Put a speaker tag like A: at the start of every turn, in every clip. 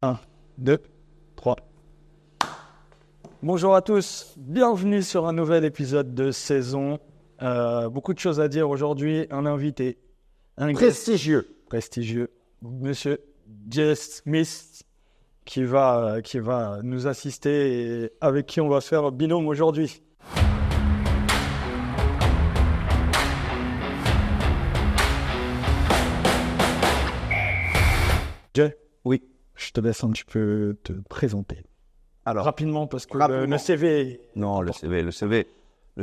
A: Un, 2, 3. Bonjour à tous, bienvenue sur un nouvel épisode de saison. Beaucoup de choses à dire aujourd'hui. Un invité, un prestigieux, Monsieur Jess Smith, qui va nous assister et avec qui on va faire binôme aujourd'hui. Jay,
B: Oui.
A: je te laisse un petit peu te présenter.
B: Alors,
A: Rapidement, parce que
B: rapidement.
A: le CV...
B: non, le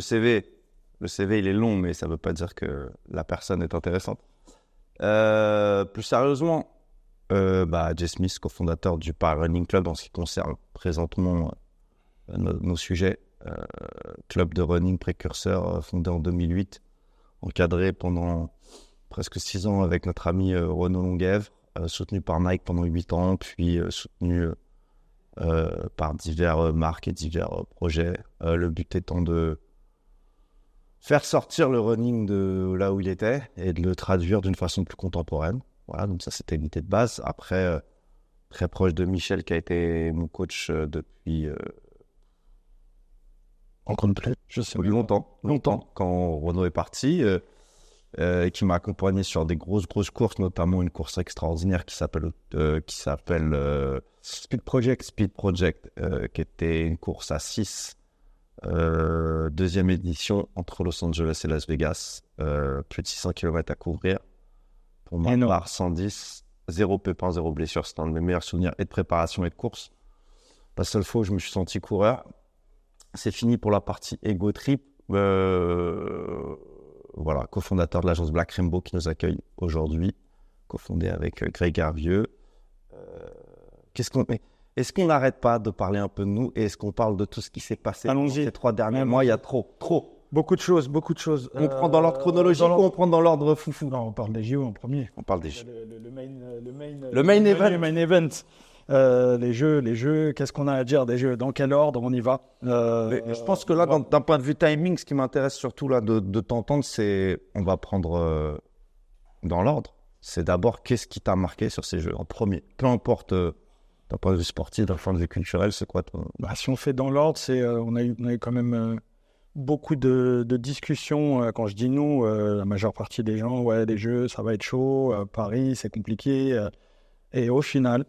B: CV, il est long, mais ça ne veut pas dire que la personne est intéressante. Plus sérieusement, Jay Smith, cofondateur du Paris Running Club en ce qui concerne présentement nos sujets. Club de running précurseur fondé en 2008, encadré pendant presque 6 ans avec notre ami Renaud Longuèvre, soutenu par Nike pendant 8 ans, puis soutenu par diverses marques et divers projets. Le but étant de faire sortir le running de là où il était et de le traduire d'une façon plus contemporaine. Voilà, donc ça c'était l'idée de base. Après, très proche de Michel qui a été mon coach depuis
A: Encore plus, je sais pas.
B: longtemps, quand Renaud est parti, et qui m'a accompagné sur des grosses courses, notamment une course extraordinaire qui s'appelle Speed Project, qui était une course à 6, deuxième édition entre Los Angeles et Las Vegas, plus de 600 km à couvrir. Pour ma part, 110, 0 pépin, 0 blessure. C'est un de mes meilleurs souvenirs et de préparation et de course. La seule fois où je me suis senti coureur. C'est fini pour la partie ego trip. Voilà, cofondateur de l'agence Black Rainbow qui nous accueille aujourd'hui, cofondé avec Greg Hervieux. Est-ce qu'on n'arrête pas de parler un peu de nous et est-ce qu'on parle de tout ce qui s'est passé ces 3 derniers mois? Il y a trop.
A: Beaucoup de choses.
B: On prend dans l'ordre chronologique ou on prend dans l'ordre foufou?
A: Non, on parle des JO en premier.
B: On parle des jeux.
A: Le main event. Les jeux, qu'est-ce qu'on a à dire des jeux? Dans quel ordre on y va?
B: Je pense que là, d'un point de vue timing, ce qui m'intéresse surtout là de t'entendre, c'est on va prendre dans l'ordre. C'est d'abord qu'est-ce qui t'a marqué sur ces jeux en premier. Peu importe d'un point de vue sportif, d'un point de vue culturel, c'est quoi ton...
A: Si on fait dans l'ordre, on a eu quand même beaucoup de discussions. Quand je dis nous, la majeure partie des gens, ouais, les jeux, ça va être chaud. Paris, c'est compliqué. Et au final,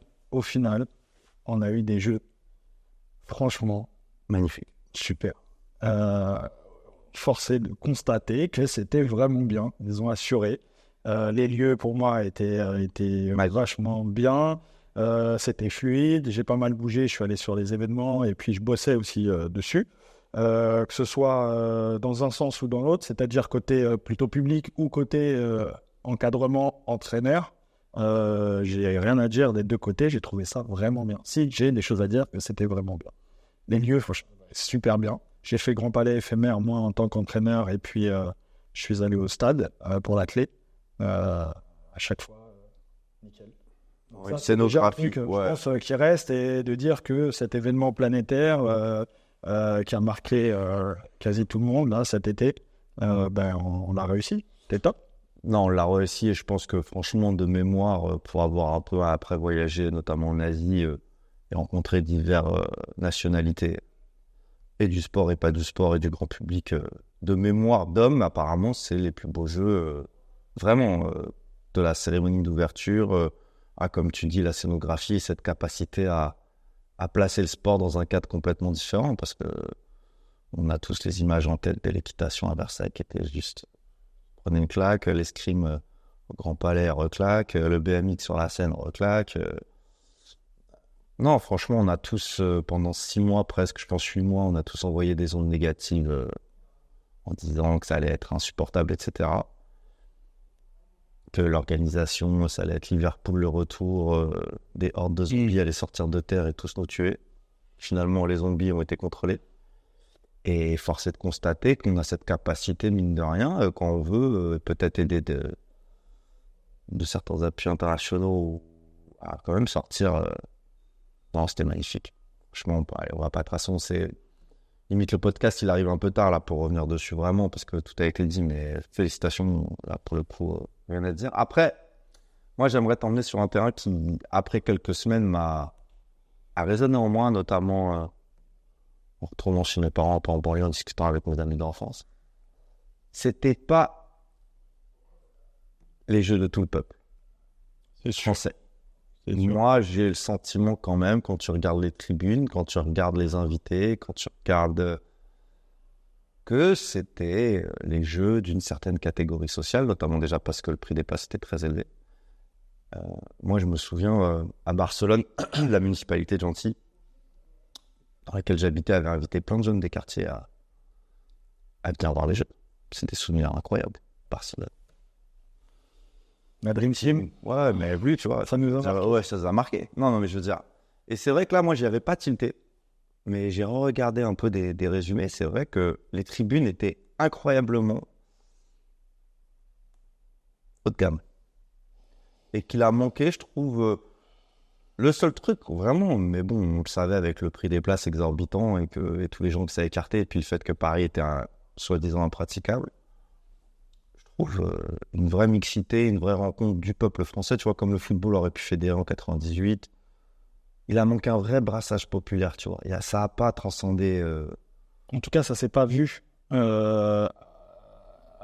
A: on a eu des jeux franchement
B: magnifiques.
A: Super. Force est de constater que c'était vraiment bien. Ils ont assuré. Les lieux, pour moi, étaient vachement bien. C'était fluide. J'ai pas mal bougé. Je suis allé sur les événements et puis je bossais aussi dessus. Que ce soit dans un sens ou dans l'autre, c'est-à-dire côté plutôt public ou côté encadrement, entraîneur. J'ai rien à dire des deux côtés. J'ai trouvé ça vraiment bien. Si j'ai des choses à dire, que c'était vraiment bien. Les lieux, franchement, super bien. J'ai fait Grand Palais éphémère, moi, en tant qu'entraîneur, et puis je suis allé au stade pour la clé. À chaque fois, nickel.
B: Oui,
A: ça,
B: c'est
A: déjà un
B: scénographie.
A: truc,
B: Ouais.
A: je pense, qui reste, et de dire que cet événement planétaire qui a marqué quasi tout le monde là, cet été, on l'a réussi. C'était top.
B: Non, on l'a réussi et je pense que franchement, de mémoire, pour avoir un peu après voyagé, notamment en Asie, et rencontré diverses nationalités, et du sport et pas du sport, et du grand public, de mémoire d'hommes, apparemment, c'est les plus beaux jeux, vraiment, de la cérémonie d'ouverture, à, comme tu dis, la scénographie, cette capacité à placer le sport dans un cadre complètement différent, parce que on a tous les images en tête de l'équitation à Versailles qui était juste... Prenez une claque, l'escrime au Grand Palais reclaque, le BMX sur la scène reclaque. Non, franchement, on a tous, pendant 6 mois presque, je pense 8 mois, on a tous envoyé des ondes négatives en disant que ça allait être insupportable, etc. Que l'organisation, ça allait être Liverpool, le retour, des hordes de zombies allaient sortir de terre et tous nous tuer. Finalement, les zombies ont été contrôlés. Et force est de constater qu'on a cette capacité, mine de rien, quand on veut, peut-être aider de certains appuis internationaux à quand même sortir. Non, c'était magnifique. Franchement, on va pas, de toute façon, c'est... Limite, le podcast, il arrive un peu tard, là, pour revenir dessus, vraiment, parce que tout a été dit, mais félicitations, là, pour le coup, rien à dire. Après, moi, j'aimerais t'emmener sur un terrain qui, après quelques semaines, m'a a résonné en moi, notamment en retournant chez mes parents, en banlieue, en discutant avec mes amis d'enfance. C'était pas les jeux de tout le peuple français. Moi, j'ai le sentiment quand même, quand tu regardes les tribunes, quand tu regardes les invités, quand tu regardes que c'était les jeux d'une certaine catégorie sociale, notamment déjà parce que le prix des places était très élevé. Moi, je me souviens, à Barcelone, la municipalité de Gentilly, dans laquelle j'habitais, avait invité plein de jeunes des quartiers à venir voir les jeux. C'est des souvenirs incroyables, Barcelone.
A: La Dream Team.
B: Ouais, mais oui, tu vois.
A: Ça nous a marqué.
B: Ouais, ça nous a marqué. Non, mais je veux dire. Et c'est vrai que là, moi, j'y avais pas tilté. Mais j'ai regardé un peu des résumés. C'est vrai que les tribunes étaient incroyablement haut de gamme. Et qu'il a manqué, je trouve, le seul truc, vraiment. Mais bon, on le savait avec le prix des places exorbitant et tous les gens que ça a écarté. Et puis le fait que Paris était soi-disant impraticable. Je trouve une vraie mixité, une vraie rencontre du peuple français. Tu vois, comme le football aurait pu fédérer en 98. Il a manqué un vrai brassage populaire, tu vois. Ça n'a pas transcendé...
A: En tout cas, ça ne s'est pas vu à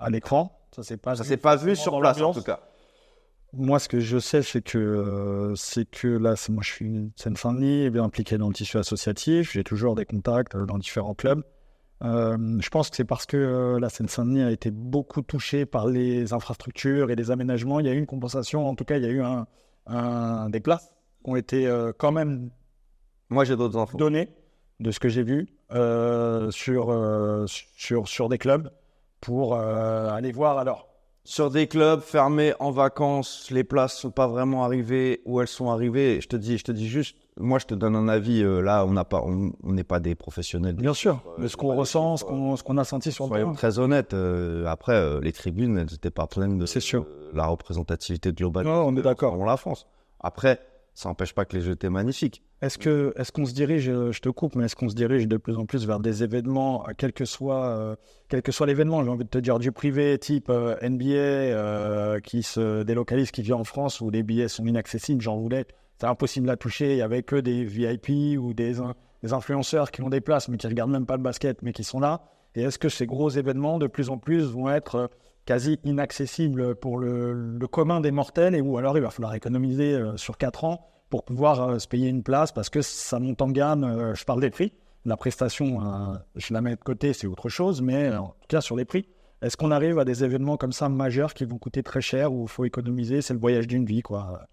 A: l'écran. Ça ne s'est pas
B: vu sur place, en tout cas.
A: Moi, ce que je sais, c'est que là, moi, je suis Seine-Saint-Denis, bien impliqué dans le tissu associatif. J'ai toujours des contacts dans différents clubs. Je pense que c'est parce que la Seine-Saint-Denis a été beaucoup touchée par les infrastructures et les aménagements. Il y a eu une compensation, en tout cas, il y a eu des places qui ont été quand même
B: Moi, j'ai d'autres infos.
A: Données, de ce que j'ai vu, sur des clubs pour aller voir alors.
B: Sur des clubs fermés en vacances, les places sont pas vraiment arrivées où elles sont arrivées. Je te dis juste, moi je te donne un avis. Là, on n'est pas des professionnels.
A: Bien sûr, mais ce qu'on ressent, ce qu'on a senti sur le terrain.
B: Soyons très honnêtes. Après, les tribunes, elles n'étaient pas pleines de la représentativité globale.
A: Non, on est d'accord.
B: On la France. Après, ça n'empêche pas que les jeux étaient magnifiques.
A: Est-ce qu'on se dirige, je te coupe, mais est-ce qu'on se dirige de plus en plus vers des événements, quel que soit l'événement, j'ai envie de te dire du privé, type NBA, qui se délocalise, qui vient en France, où les billets sont inaccessibles, j'en voulais, c'est impossible à toucher, il n'y avait que des VIP ou des influenceurs qui ont des places, mais qui ne regardent même pas le basket, mais qui sont là. Et est-ce que ces gros événements, de plus en plus, vont être quasi inaccessibles pour le commun des mortels, ou alors il va falloir économiser sur 4 ans pour pouvoir se payer une place, parce que ça monte en gamme. Je parle des prix. La prestation, je la mets de côté, c'est autre chose, mais en tout cas sur les prix. Est-ce qu'on arrive à des événements comme ça majeurs qui vont coûter très cher, où il faut économiser? C'est le voyage d'une vie, quoi.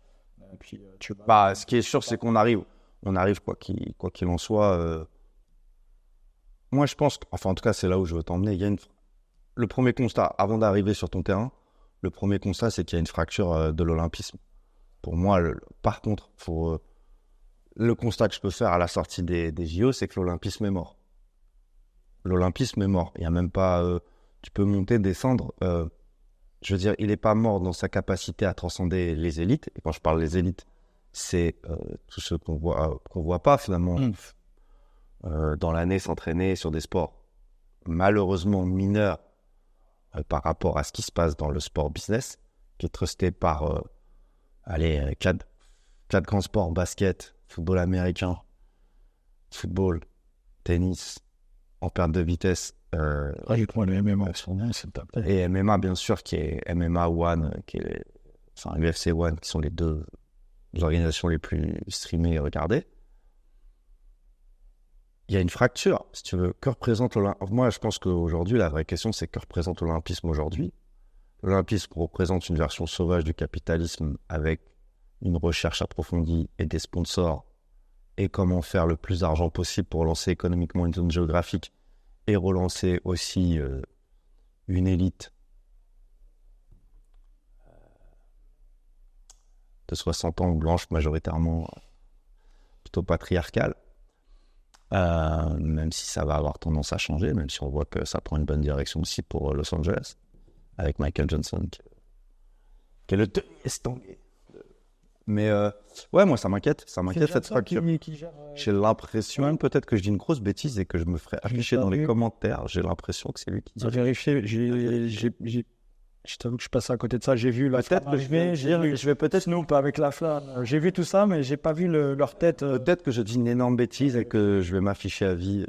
A: Puis,
B: ce qui est sûr, c'est qu'on arrive. On arrive, quoi qu'il en soit. Moi, je pense, en tout cas, c'est là où je veux t'emmener. Le premier constat, avant d'arriver sur ton terrain, le premier constat, c'est qu'il y a une fracture de l'olympisme. Pour moi, par contre, le constat que je peux faire à la sortie des JO, c'est que l'olympisme est mort. L'olympisme est mort. Il n'y a même pas... tu peux monter, descendre. Je veux dire, il n'est pas mort dans sa capacité à transcender les élites. Et quand je parle des élites, c'est tous ceux qu'on voit pas, finalement, dans l'année, s'entraîner sur des sports malheureusement mineurs par rapport à ce qui se passe dans le sport business, qui est trusté par... quatre grands sports: basket, football américain, football, tennis, en perte de vitesse.
A: Rajoute-moi le MMA, s'il te plaît.
B: Et MMA, bien sûr, qui est MMA One, UFC One, qui sont les deux organisations les plus streamées et regardées. Il y a une fracture, si tu veux. Que représente l'olympisme? Moi, je pense qu'aujourd'hui, la vraie question, c'est que représente l'olympisme aujourd'hui? L'olympisme représente une version sauvage du capitalisme, avec une recherche approfondie et des sponsors, et comment faire le plus d'argent possible pour lancer économiquement une zone géographique et relancer aussi une élite de 60 ans, blanche, majoritairement plutôt patriarcale, même si ça va avoir tendance à changer, même si on voit que ça prend une bonne direction aussi pour Los Angeles, avec Michael Johnson, qui est le tennis tangué. Mais ouais, moi, ça m'inquiète cette fracture. J'ai l'impression, peut-être que je dis une grosse bêtise et que je me ferai afficher dans les commentaires. J'ai l'impression que c'est lui qui dit.
A: J'ai vérifié, Je t'avoue que je passe à côté de ça. J'ai vu la
B: Peut-être
A: flamme
B: que
A: arriver,
B: je vais peut-être
A: Snoop avec la flamme. J'ai vu tout ça, mais j'ai pas vu leur tête.
B: peut-être que je dis une énorme bêtise et que je vais m'afficher à vie,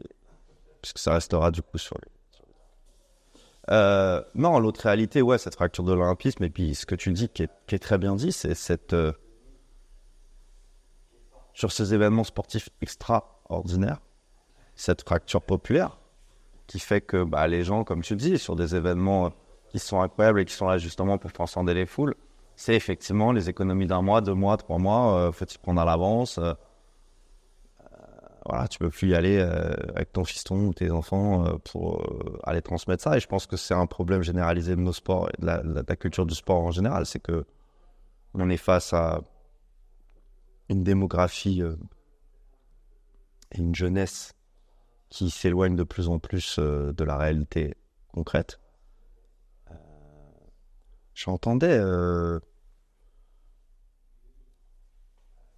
B: puisque ça restera du coup sur les. Non, l'autre réalité, ouais, cette fracture de l'olympisme, et puis ce que tu dis qui est très bien dit, c'est sur ces événements sportifs extraordinaires, cette fracture populaire qui fait que les gens, comme tu dis, sur des événements qui sont incroyables et qui sont là justement pour transcender les foules, c'est effectivement les économies d'un mois, 2 mois, 3 mois, faut s'y prendre à l'avance. Voilà, tu peux plus y aller avec ton fiston ou tes enfants pour aller transmettre ça. Et je pense que c'est un problème généralisé de nos sports et de la culture du sport en général. C'est que on est face à une démographie et une jeunesse qui s'éloigne de plus en plus de la réalité concrète. J'entendais, je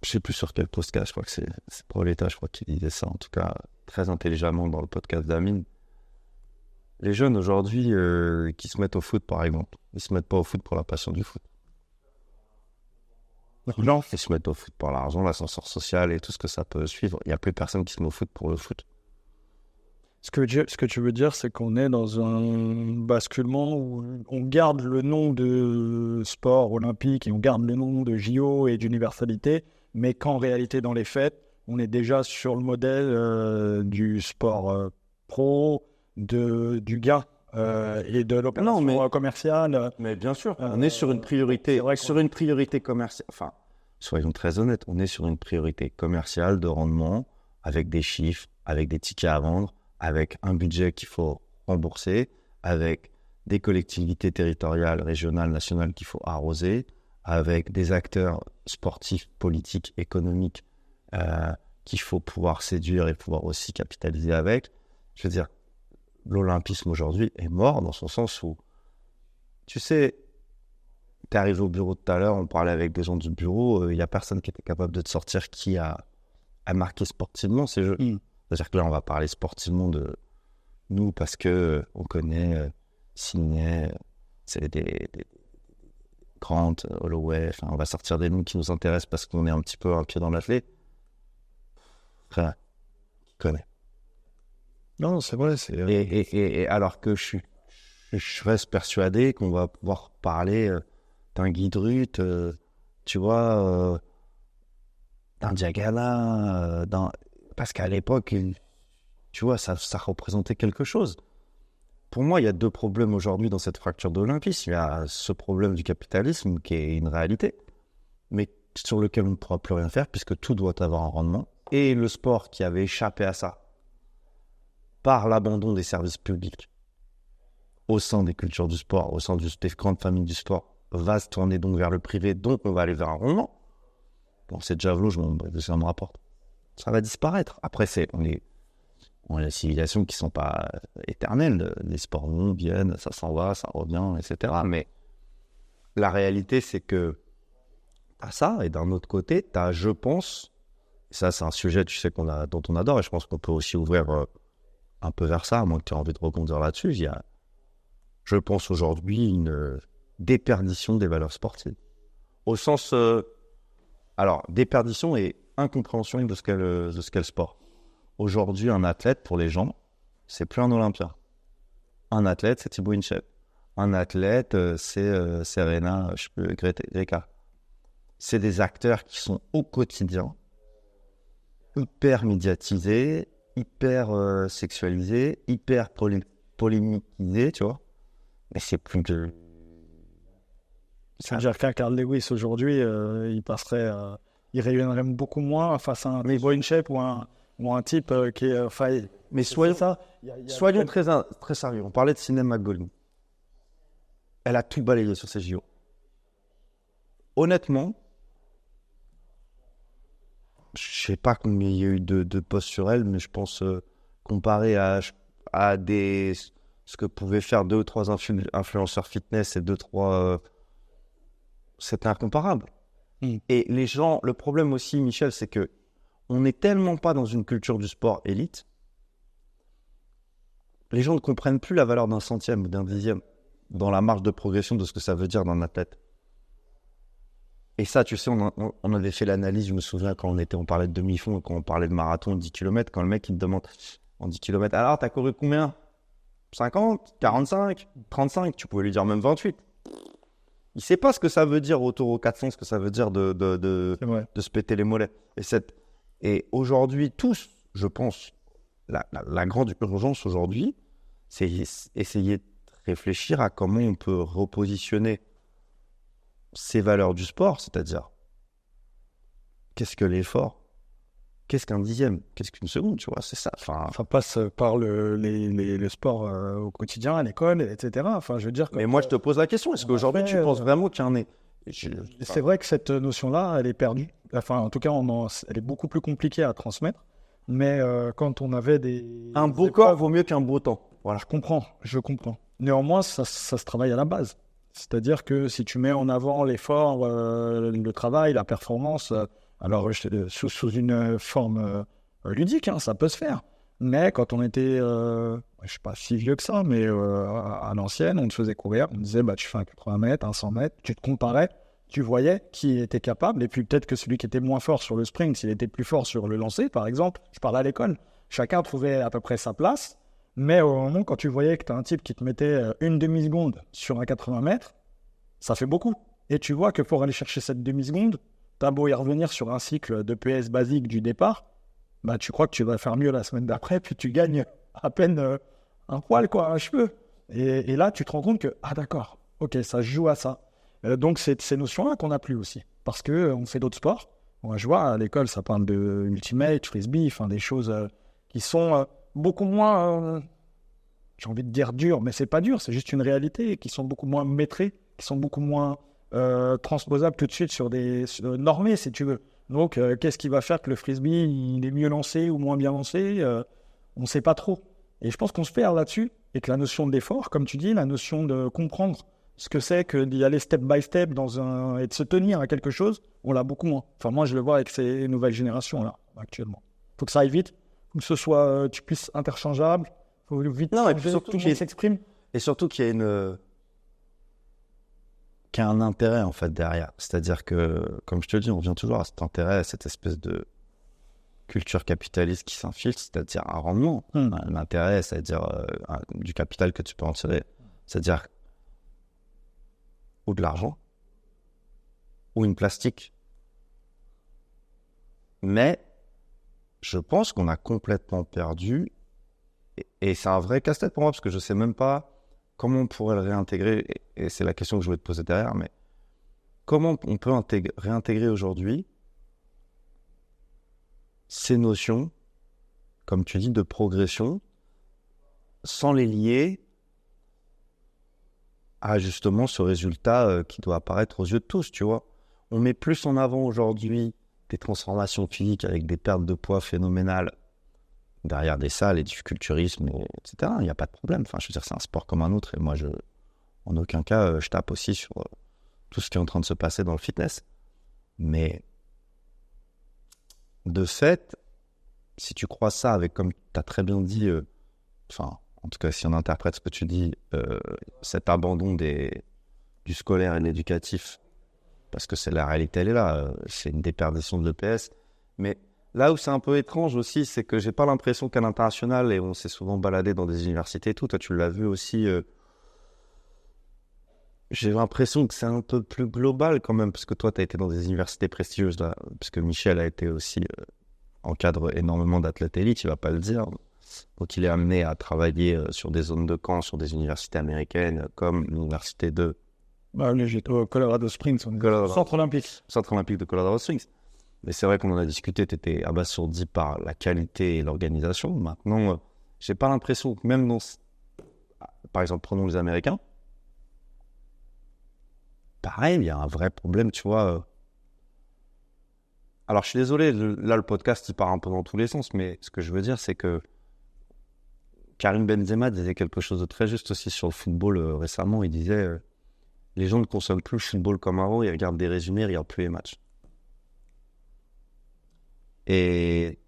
B: sais plus sur quel podcast, je crois que c'est Paoletta, je crois qu'il disait ça, en tout cas très intelligemment dans le podcast d'Amine. Les jeunes aujourd'hui qui se mettent au foot, par exemple, ils se mettent pas au foot pour la passion du foot. Non, ils se mettent au foot pour l'argent, l'ascenseur social et tout ce que ça peut suivre. Il n'y a plus personne qui se met au foot pour le foot.
A: Ce que tu veux dire, c'est qu'on est dans un basculement où on garde le nom de sport olympique et on garde le nom de JO et d'universalité, mais qu'en réalité, dans les faits, on est déjà sur le modèle du sport pro, du gain et de l'opération commerciale.
B: Mais bien sûr, on est sur une priorité, une priorité commerciale. Enfin, soyons très honnêtes, on est sur une priorité commerciale de rendement, avec des chiffres, avec des tickets à vendre, avec un budget qu'il faut rembourser, avec des collectivités territoriales, régionales, nationales qu'il faut arroser, avec des acteurs sportifs, politiques, économiques qu'il faut pouvoir séduire et pouvoir aussi capitaliser avec. Je veux dire, l'olympisme aujourd'hui est mort dans son sens où, tu sais, tu es arrivé au bureau tout à l'heure, on parlait avec des gens du bureau, il n'y a personne qui était capable de te sortir qui a marqué sportivement ces jeux. C'est-à-dire que là, on va parler sportivement de nous parce que on connaît Sidney, c'est des Grant, Holloway, enfin, on va sortir des noms qui nous intéressent parce qu'on est un petit peu un pied dans l'athlète. Frère, qui connaît.
A: Non, c'est vrai.
B: Et alors que je reste persuadé qu'on va pouvoir parler d'un Guy Drut, tu vois, d'un Diagana, parce qu'à l'époque, tu vois, ça représentait quelque chose. Pour moi, il y a 2 problèmes aujourd'hui dans cette fracture de l'olympisme. Il y a ce problème du capitalisme qui est une réalité, mais sur lequel on ne pourra plus rien faire puisque tout doit avoir un rendement. Et le sport qui avait échappé à ça par l'abandon des services publics au sein des cultures du sport, au sein des grandes familles du sport, va se tourner donc vers le privé, donc on va aller vers un rendement. Bon, c'est javelot, ça me rapporte. Ça va disparaître. Après, on est des civilisations qui ne sont pas éternelles. Les sports vont, viennent, ça s'en va, ça revient, etc. Mais la réalité, c'est que tu as ça, et d'un autre côté, tu as, je pense, ça c'est un sujet, tu sais, dont on adore, et je pense qu'on peut aussi ouvrir un peu vers ça, à moins que tu aies envie de rebondir là-dessus. Il y a, je pense aujourd'hui, une déperdition des valeurs sportives. Au sens... alors, déperdition et incompréhension de ce qu'est le sport. Aujourd'hui, un athlète, pour les gens, c'est plus un Olympien. Un athlète, c'est Thibaut Inchep. Un athlète, c'est Serena, Greka. C'est des acteurs qui sont au quotidien, hyper médiatisés, hyper sexualisés, hyper polémiquisés, tu vois. Mais c'est plus de...
A: C'est-à-dire qu'un Carl Lewis aujourd'hui, il rayonnerait beaucoup moins face à un Thibaut Inchep ou un type qui est...
B: mais soyons très sérieux. On parlait de Cinéma McGolding. Elle a tout balayé sur ces JO. Honnêtement, je sais pas combien il y a eu de posts sur elle, mais je pense comparé à ce que pouvaient faire 2 ou 3 influenceurs fitness et 2-3... c'était incomparable. Et les gens, le problème aussi, Michel, c'est que on n'est tellement pas dans une culture du sport élite. Les gens ne comprennent plus la valeur d'un centième ou d'un dixième. dans la marge de progression de ce que ça veut dire dans ma tête. Et ça, tu sais, on avait fait l'analyse, je me souviens, quand on parlait de demi-fond, quand on parlait de marathon, 10 km, quand le mec, il te demande en 10 km, alors, t'as couru combien? 50, 45, 35, tu pouvais lui dire même 28. Il sait pas ce que ça veut dire autour aux 400, ce que ça veut dire de se péter les mollets. Et aujourd'hui, tous, je pense, la grande urgence aujourd'hui, c'est essayer de réfléchir à comment on peut repositionner ces valeurs du sport, c'est-à-dire qu'est-ce que l'effort, qu'est-ce qu'un dixième, qu'est-ce qu'une seconde, tu vois, c'est ça.
A: Ça passe par le sport au quotidien, à l'école, etc. Enfin, je veux dire.
B: Mais moi, je te pose la question, est-ce qu'aujourd'hui, tu penses vraiment qu'il y en est
A: C'est vrai que cette notion-là, elle est perdue. Enfin, en tout cas, elle est beaucoup plus compliquée à transmettre. Mais quand on avait
B: un beau corps vaut mieux qu'un beau temps. Voilà.
A: Je comprends. Néanmoins, ça se travaille à la base. C'est-à-dire que si tu mets en avant l'effort, le travail, la performance, alors sous une forme ludique, hein, ça peut se faire. Mais quand on était, je ne suis pas si vieux que ça, mais à l'ancienne, on te faisait courir, on te disait, tu fais un 80 mètres, un 100 mètres, tu te comparais, tu voyais qui était capable, et puis peut-être que celui qui était moins fort sur le sprint, s'il était plus fort sur le lancer, par exemple, je parlais à l'école, chacun trouvait à peu près sa place. Mais au moment, quand tu voyais que tu as un type qui te mettait une demi-seconde sur un 80 mètres, ça fait beaucoup. Et tu vois que pour aller chercher cette demi-seconde, tu as beau y revenir sur un cycle de PS basique du départ, tu crois que tu vas faire mieux la semaine d'après, puis tu gagnes à peine un poil, un cheveu. Et là, tu te rends compte que, d'accord, ok, ça se joue à ça. Donc, c'est ces notions-là qu'on n'a plus aussi. Parce qu'on fait d'autres sports. Moi, je vois, à l'école, ça parle de ultimate, frisbee, des choses qui sont... beaucoup moins, j'ai envie de dire dur, mais c'est pas dur, c'est juste une réalité, qui sont beaucoup moins maîtrées, qui sont beaucoup moins transposables tout de suite sur normées, si tu veux. Donc, qu'est-ce qui va faire que le frisbee, il est mieux lancé ou moins bien lancé on ne sait pas trop. Et je pense qu'on se perd là-dessus, et que la notion d'effort, comme tu dis, la notion de comprendre ce que c'est que d'y aller step by step et de se tenir à quelque chose, on l'a beaucoup moins. Enfin, moi, je le vois avec ces nouvelles générations-là, actuellement. Il faut que ça aille vite, que ce soit tu puisses interchangeable, il faut vite
B: non, et puis surtout
A: tout le monde s'exprime.
B: Et surtout qu'il y a un intérêt en fait derrière. C'est-à-dire que, comme je te le dis, on revient toujours à cet intérêt, à cette espèce de culture capitaliste qui s'infiltre, c'est-à-dire un rendement. L'intérêt, c'est-à-dire du capital que tu peux en tirer. C'est-à-dire ou de l'argent, ou une plastique. Mais je pense qu'on a complètement perdu, et c'est un vrai casse-tête pour moi, parce que je ne sais même pas comment on pourrait le réintégrer, et c'est la question que je voulais te poser derrière, mais comment on peut réintégrer aujourd'hui ces notions, comme tu dis, de progression, sans les lier à justement ce résultat qui doit apparaître aux yeux de tous, tu vois. On met plus en avant aujourd'hui des transformations physiques avec des pertes de poids phénoménales derrière des salles et du culturisme, etc. Il n'y a pas de problème. Enfin, je veux dire, c'est un sport comme un autre, et moi, en aucun cas, je tape aussi sur tout ce qui est en train de se passer dans le fitness. Mais de fait, si tu crois ça avec, comme tu as très bien dit, en tout cas, si on interprète ce que tu dis, cet abandon du scolaire et de l'éducatif, parce que c'est la réalité, elle est là, c'est une déperdition de l'EPS. Mais là où c'est un peu étrange aussi, c'est que j'ai pas l'impression qu'à l'international, et on s'est souvent baladé dans des universités et tout, toi tu l'as vu aussi, j'ai l'impression que c'est un peu plus global quand même, parce que toi tu as été dans des universités prestigieuses, là, parce que Michel a été aussi encadre énormément d'athlètes élites, il va pas le dire. Donc il est amené à travailler sur des zones de camp, sur des universités américaines, comme l'université de...
A: J'étais au Colorado Springs, centre olympique.
B: Centre olympique de Colorado Springs. Mais c'est vrai qu'on en a discuté, tu étais abasourdi par la qualité et l'organisation. Maintenant, j'ai pas l'impression que même dans... Par exemple, prenons les Américains. Pareil, il y a un vrai problème, tu vois. Alors, je suis désolé, là, le podcast, il part un peu dans tous les sens, mais ce que je veux dire, c'est que Karim Benzema disait quelque chose de très juste aussi sur le football récemment. Il disait les gens ne consomment plus le football comme avant, ils regardent des résumés, ils regardent plus les matchs. Et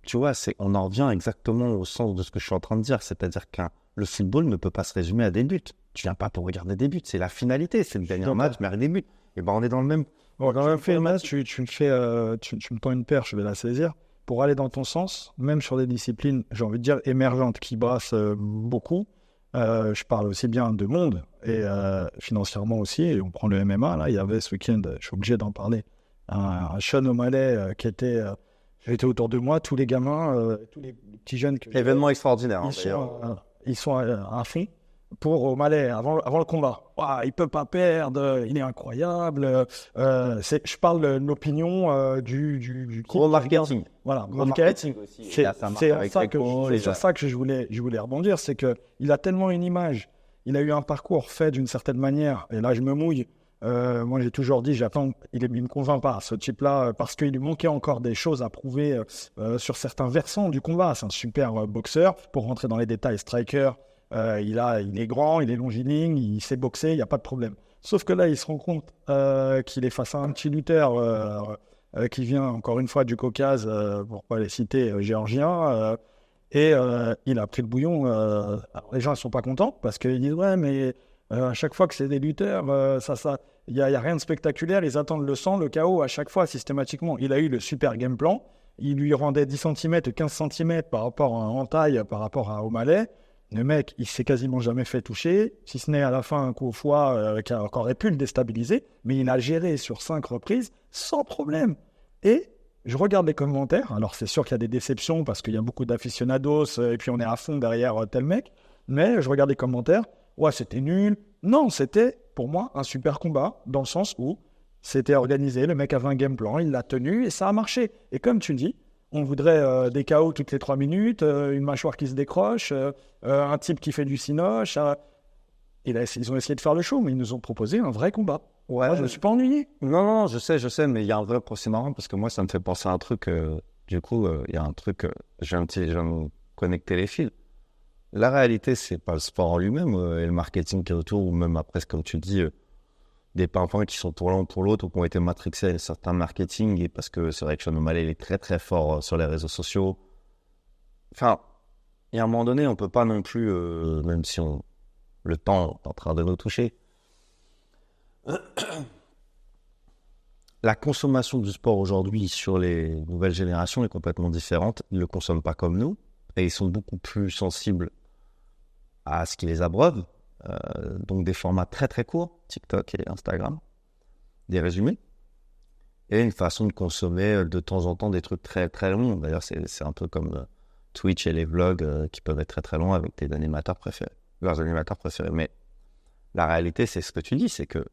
B: tu vois, on en revient exactement au sens de ce que je suis en train de dire, c'est-à-dire qu'un Le football ne peut pas se résumer à des buts. Tu viens pas pour regarder des buts, c'est la finalité, c'est le dernier match, mais des buts. Et ben on est dans le même.
A: Bon, dans le même fait, là, tu me tends une perche, je vais la saisir. Pour aller dans ton sens, même sur des disciplines, j'ai envie de dire, émergentes, qui brassent beaucoup, je parle aussi bien de monde et financièrement aussi. Et on prend le MMA, là, il y avait ce week-end, je suis obligé d'en parler, un Sean O'Malley qui était autour de moi, tous les gamins, tous les petits jeunes.
B: Événement extraordinaire,
A: ils sont à fond. Pour O'Malley, avant le combat. Ouah, il peut pas perdre, il est incroyable. Je parle de l'opinion du
B: gros marketing.
A: Voilà,
B: gros marketing aussi.
A: C'est sur ça que je voulais rebondir, c'est qu'il a tellement une image, il a eu un parcours fait d'une certaine manière, et là je me mouille. Moi j'ai toujours dit, il me convainc pas, ce type-là, parce qu'il lui manquait encore des choses à prouver sur certains versants du combat. C'est un super boxeur, pour rentrer dans les détails, striker. Il est grand, il est longiligne, il sait boxer, il n'y a pas de problème. Sauf que là, il se rend compte qu'il est face à un petit lutteur qui vient encore une fois du Caucase, pour pas les citer, géorgien, et il a pris le bouillon. Alors les gens ne sont pas contents parce qu'ils disent ouais, mais à chaque fois que c'est des lutteurs, il y a rien de spectaculaire. Ils attendent le sang, le chaos à chaque fois systématiquement. Il a eu le super game plan. Il lui rendait 10 cm, 15 cm par rapport en taille, par rapport à O'Malley. Le mec, il s'est quasiment jamais fait toucher, si ce n'est à la fin un coup au foie qui aurait pu le déstabiliser, mais il a géré sur 5 reprises sans problème. Et je regarde les commentaires, alors c'est sûr qu'il y a des déceptions parce qu'il y a beaucoup d'aficionados et puis on est à fond derrière tel mec, mais je regarde les commentaires, ouais c'était nul. Non, c'était pour moi un super combat dans le sens où c'était organisé, le mec avait un game plan, il l'a tenu et ça a marché. Et comme tu le dis, on voudrait des KO toutes les 3 minutes, une mâchoire qui se décroche, un type qui fait du cinoche. Ils ont essayé de faire le show, mais ils nous ont proposé un vrai combat.
B: Ouais.
A: Moi, je ne me suis pas ennuyé.
B: Non, je sais, mais il y a un vrai procès marrant parce que moi, ça me fait penser à un truc. Du coup, il y a un truc, je viens de connecter les fils. La réalité, c'est pas le sport en lui-même et le marketing qui est autour, ou même après, comme tu dis, des pimpins qui sont pour l'un ou pour l'autre ou qui ont été matrixés à un certain marketing, et parce que c'est vrai que Sean O'Malley il est très très fort sur les réseaux sociaux. Enfin, il y a un moment donné, on peut pas non plus, même si le temps est en train de nous toucher, la consommation du sport aujourd'hui sur les nouvelles générations est complètement différente. Ils ne le consomment pas comme nous et ils sont beaucoup plus sensibles à ce qui les abreuve. Donc des formats très très courts, TikTok et Instagram, des résumés, et une façon de consommer de temps en temps des trucs très très longs. D'ailleurs c'est un peu comme Twitch et les vlogs qui peuvent être très très longs avec leurs animateurs préférés. Mais la réalité c'est ce que tu dis, c'est que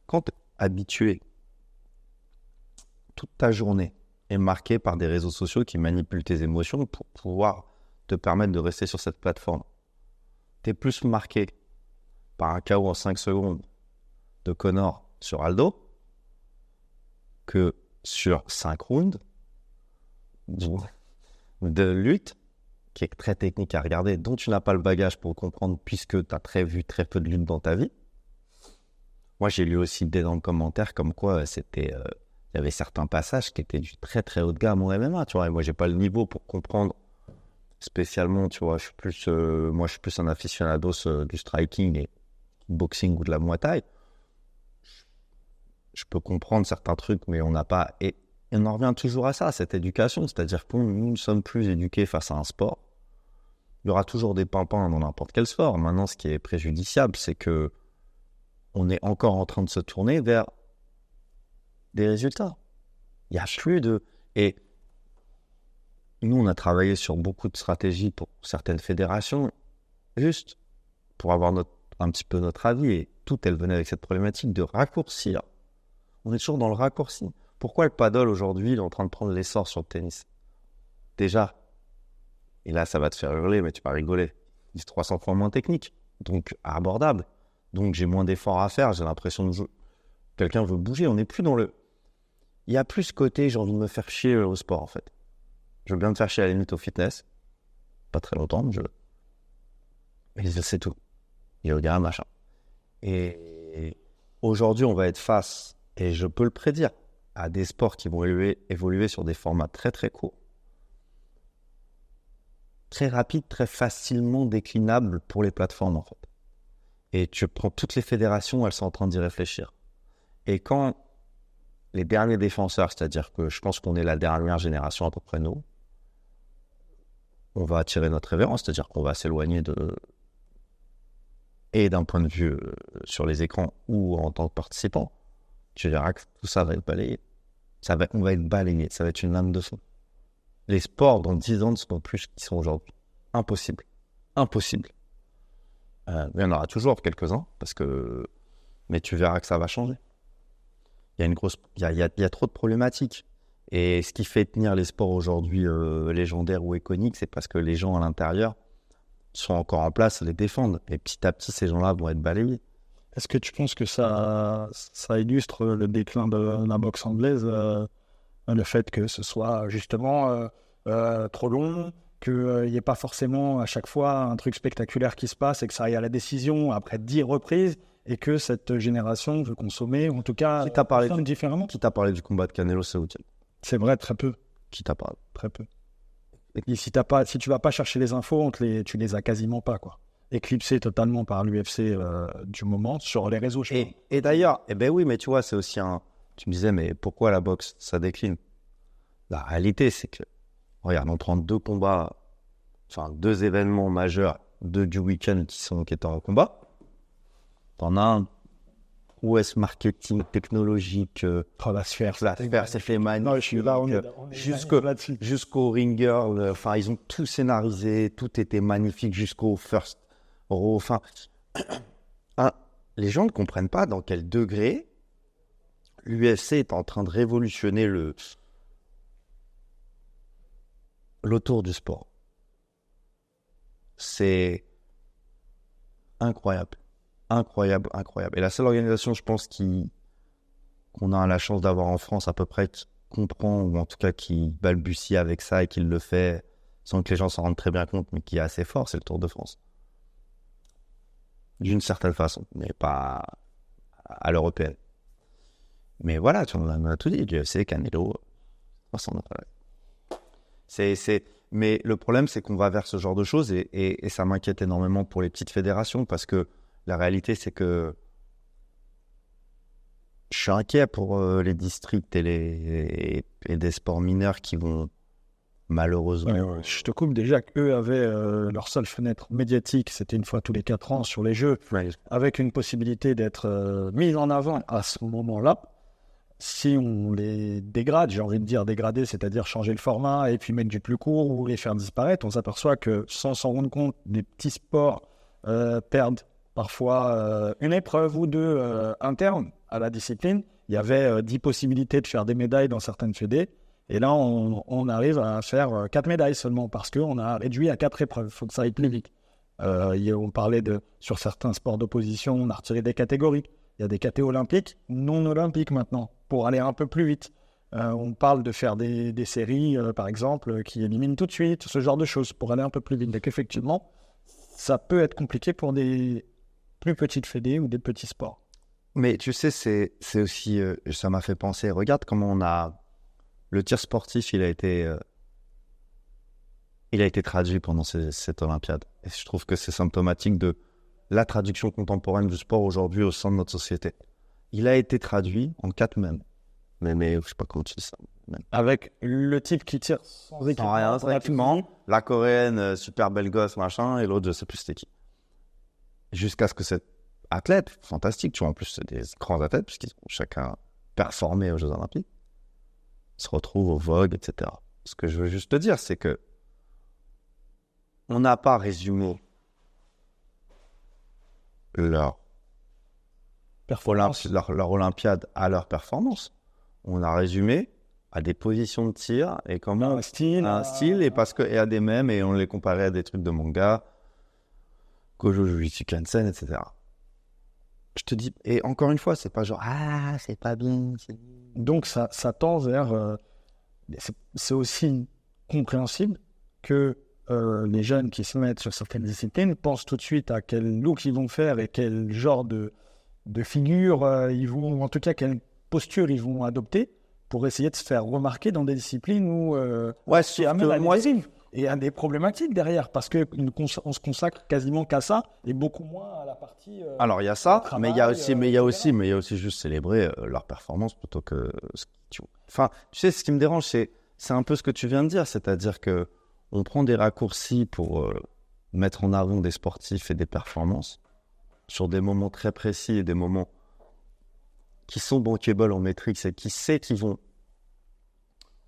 B: quand tu es habitué, toute ta journée est marquée par des réseaux sociaux qui manipulent tes émotions pour pouvoir te permettre de rester sur cette plateforme. Tu es plus marqué par un KO en 5 secondes de Conor sur Aldo que sur 5 rounds de lutte qui est très technique à regarder, dont tu n'as pas le bagage pour comprendre puisque tu as vu très peu de lutte dans ta vie. Moi, j'ai lu aussi d'énormes commentaires comme quoi il y avait certains passages qui étaient du très très haut de gamme en MMA, tu vois, et moi, j'ai pas le niveau pour comprendre spécialement, tu vois, je suis plus un aficionados du striking et boxing ou de la Muay Thai. Je peux comprendre certains trucs, mais on n'a pas... Et on en revient toujours à ça, cette éducation, c'est-à-dire que nous sommes plus éduqués face à un sport. Il y aura toujours des pimpins dans n'importe quel sport. Maintenant, ce qui est préjudiciable, c'est que on est encore en train de se tourner vers des résultats. Il n'y a plus de... Et nous, on a travaillé sur beaucoup de stratégies pour certaines fédérations, juste pour avoir un petit peu notre avis, et tout, elle venait avec cette problématique de raccourcir. On est toujours dans le raccourci. Pourquoi le paddle aujourd'hui, il est en train de prendre l'essor sur le tennis? Déjà, et là ça va te faire hurler, mais tu vas rigoler, c'est 300 fois moins technique, donc abordable. Donc j'ai moins d'efforts à faire, j'ai l'impression que quelqu'un veut bouger, on n'est plus dans le... Il y a plus ce côté, j'ai envie de me faire chier au sport en fait. Je veux bien me faire chier à la limite au fitness, pas très longtemps, mais c'est tout. Yoga, machin. Et aujourd'hui, on va être face, et je peux le prédire, à des sports qui vont évoluer sur des formats très très courts. très rapide, très facilement déclinable pour les plateformes, en fait. Et tu prends toutes les fédérations, elles sont en train d'y réfléchir. Et quand les derniers défenseurs, c'est-à-dire que je pense qu'on est la dernière génération à peu près nous, on va attirer notre révérence, c'est-à-dire qu'on va s'éloigner et d'un point de vue sur les écrans ou en tant que participant, tu verras que tout ça va être balayé. On va être balayé, ça va être une lame de fond. Les sports dans 10 ans ne seront plus ce qu'ils sont aujourd'hui. Impossible. Il y en aura toujours quelques-uns, mais tu verras que ça va changer. Il y a trop de problématiques. Et ce qui fait tenir les sports aujourd'hui légendaires ou iconiques, c'est parce que les gens à l'intérieur sont encore en place, les défendent. Et petit à petit, ces gens-là vont être balayés.
A: Est-ce que tu penses que ça illustre le déclin de la boxe anglaise, le fait que ce soit justement trop long, qu'il n'y ait pas forcément à chaque fois un truc spectaculaire qui se passe et que ça aille à la décision après 10 reprises et que cette génération veut consommer, ou en tout cas, différemment?
B: Qui t'a parlé du combat de Canelo Ceruti?
A: C'est vrai, très peu.
B: Qui t'a parlé?
A: Très peu. Et si tu vas pas chercher les infos, tu les as quasiment pas, quoi. Éclipsé totalement par l'UFC du moment sur les réseaux.
B: Et d'ailleurs, oui, mais tu vois, c'est aussi tu me disais, mais pourquoi la boxe, ça décline? La réalité, c'est que, regarde, on prend 2 combats, enfin 2 événements majeurs du week-end qui étaient en combat. T'en as un US marketing technologique.
A: La sphère,
B: c'est fait magnifique.
A: Non, je suis là, on est
B: jusqu'au Ring Girl. Enfin, ils ont tout scénarisé, tout était magnifique jusqu'au first row. Enfin, les gens ne comprennent pas dans quel degré l'UFC est en train de révolutionner l'autour du sport. C'est incroyable. Et la seule organisation, je pense, qu'on a la chance d'avoir en France à peu près, qui comprend, ou en tout cas qui balbutie avec ça et qui le fait sans que les gens s'en rendent très bien compte, mais qui est assez fort, c'est le Tour de France. D'une certaine façon, mais pas à l'européenne. Mais voilà, on a tout dit, l'UFC, Canelo, mais le problème, c'est qu'on va vers ce genre de choses et ça m'inquiète énormément pour les petites fédérations parce que la réalité, c'est que je suis inquiet pour les districts et des sports mineurs qui vont malheureusement...
A: Ouais. Je te coupe déjà qu'eux avaient leur seule fenêtre médiatique, c'était une fois tous les 4 ans sur les Jeux, avec une possibilité d'être mis en avant à ce moment-là. Si on les dégrade, j'ai envie de dire dégrader, c'est-à-dire changer le format et puis mettre du plus court ou les faire disparaître, on s'aperçoit que sans s'en rendre compte, des petits sports perdent parfois une épreuve ou 2 internes à la discipline. Il y avait 10 possibilités de faire des médailles dans certaines fédés. Et là, on arrive à faire 4 médailles seulement parce qu'on a réduit à 4 épreuves. Il faut que ça aille plus vite. On parlait sur certains sports d'opposition, on a retiré des catégories. Il y a des catégories olympiques, non olympiques maintenant, pour aller un peu plus vite. On parle de faire des séries, par exemple, qui éliminent tout de suite, ce genre de choses, pour aller un peu plus vite. Donc effectivement, ça peut être compliqué pour des plus petites fédés ou des petits sports.
B: Mais tu sais, c'est aussi, ça m'a fait penser, regarde comment le tir sportif, il a été traduit pendant cette Olympiade. Et je trouve que c'est symptomatique de la traduction contemporaine du sport aujourd'hui au sein de notre société. Il a été traduit en 4 mèmes. Mais je sais pas comment tu dis ça. Même.
A: Avec le type qui tire sans
B: équipement, la coréenne, super belle gosse, machin, et l'autre, je sais plus c'était qui. Jusqu'à ce que cet athlète, fantastique, tu vois, en plus c'est des grands athlètes, puisqu'ils ont chacun performé aux Jeux Olympiques, se retrouve au Vogue, etc. Ce que je veux juste te dire, c'est que on n'a pas résumé leur Olympiade à leur performance. On a résumé à des positions de tir et comment
A: un style
B: et à des mèmes et on les comparait à des trucs de manga, Gojo Jujutsu Kaisen, etc. Je te dis, et encore une fois, c'est pas genre c'est pas bien.
A: Donc ça tend vers c'est aussi compréhensible que les jeunes qui se mettent sur certaines disciplines pensent tout de suite à quel look ils vont faire et quel genre de figure ils vont, ou en tout cas quelle posture ils vont adopter pour essayer de se faire remarquer dans des disciplines où et a des problématiques derrière parce qu'on se consacre quasiment qu'à ça et beaucoup moins à la partie.
B: Alors il y a ça,
A: travail,
B: mais il y a aussi
A: etc.
B: juste célébrer leur performance plutôt que. Enfin, tu sais, ce qui me dérange, c'est un peu ce que tu viens de dire, c'est-à-dire que on prend des raccourcis pour mettre en avant des sportifs et des performances sur des moments très précis et des moments qui sont bankable en métriques et qui sait qu'ils vont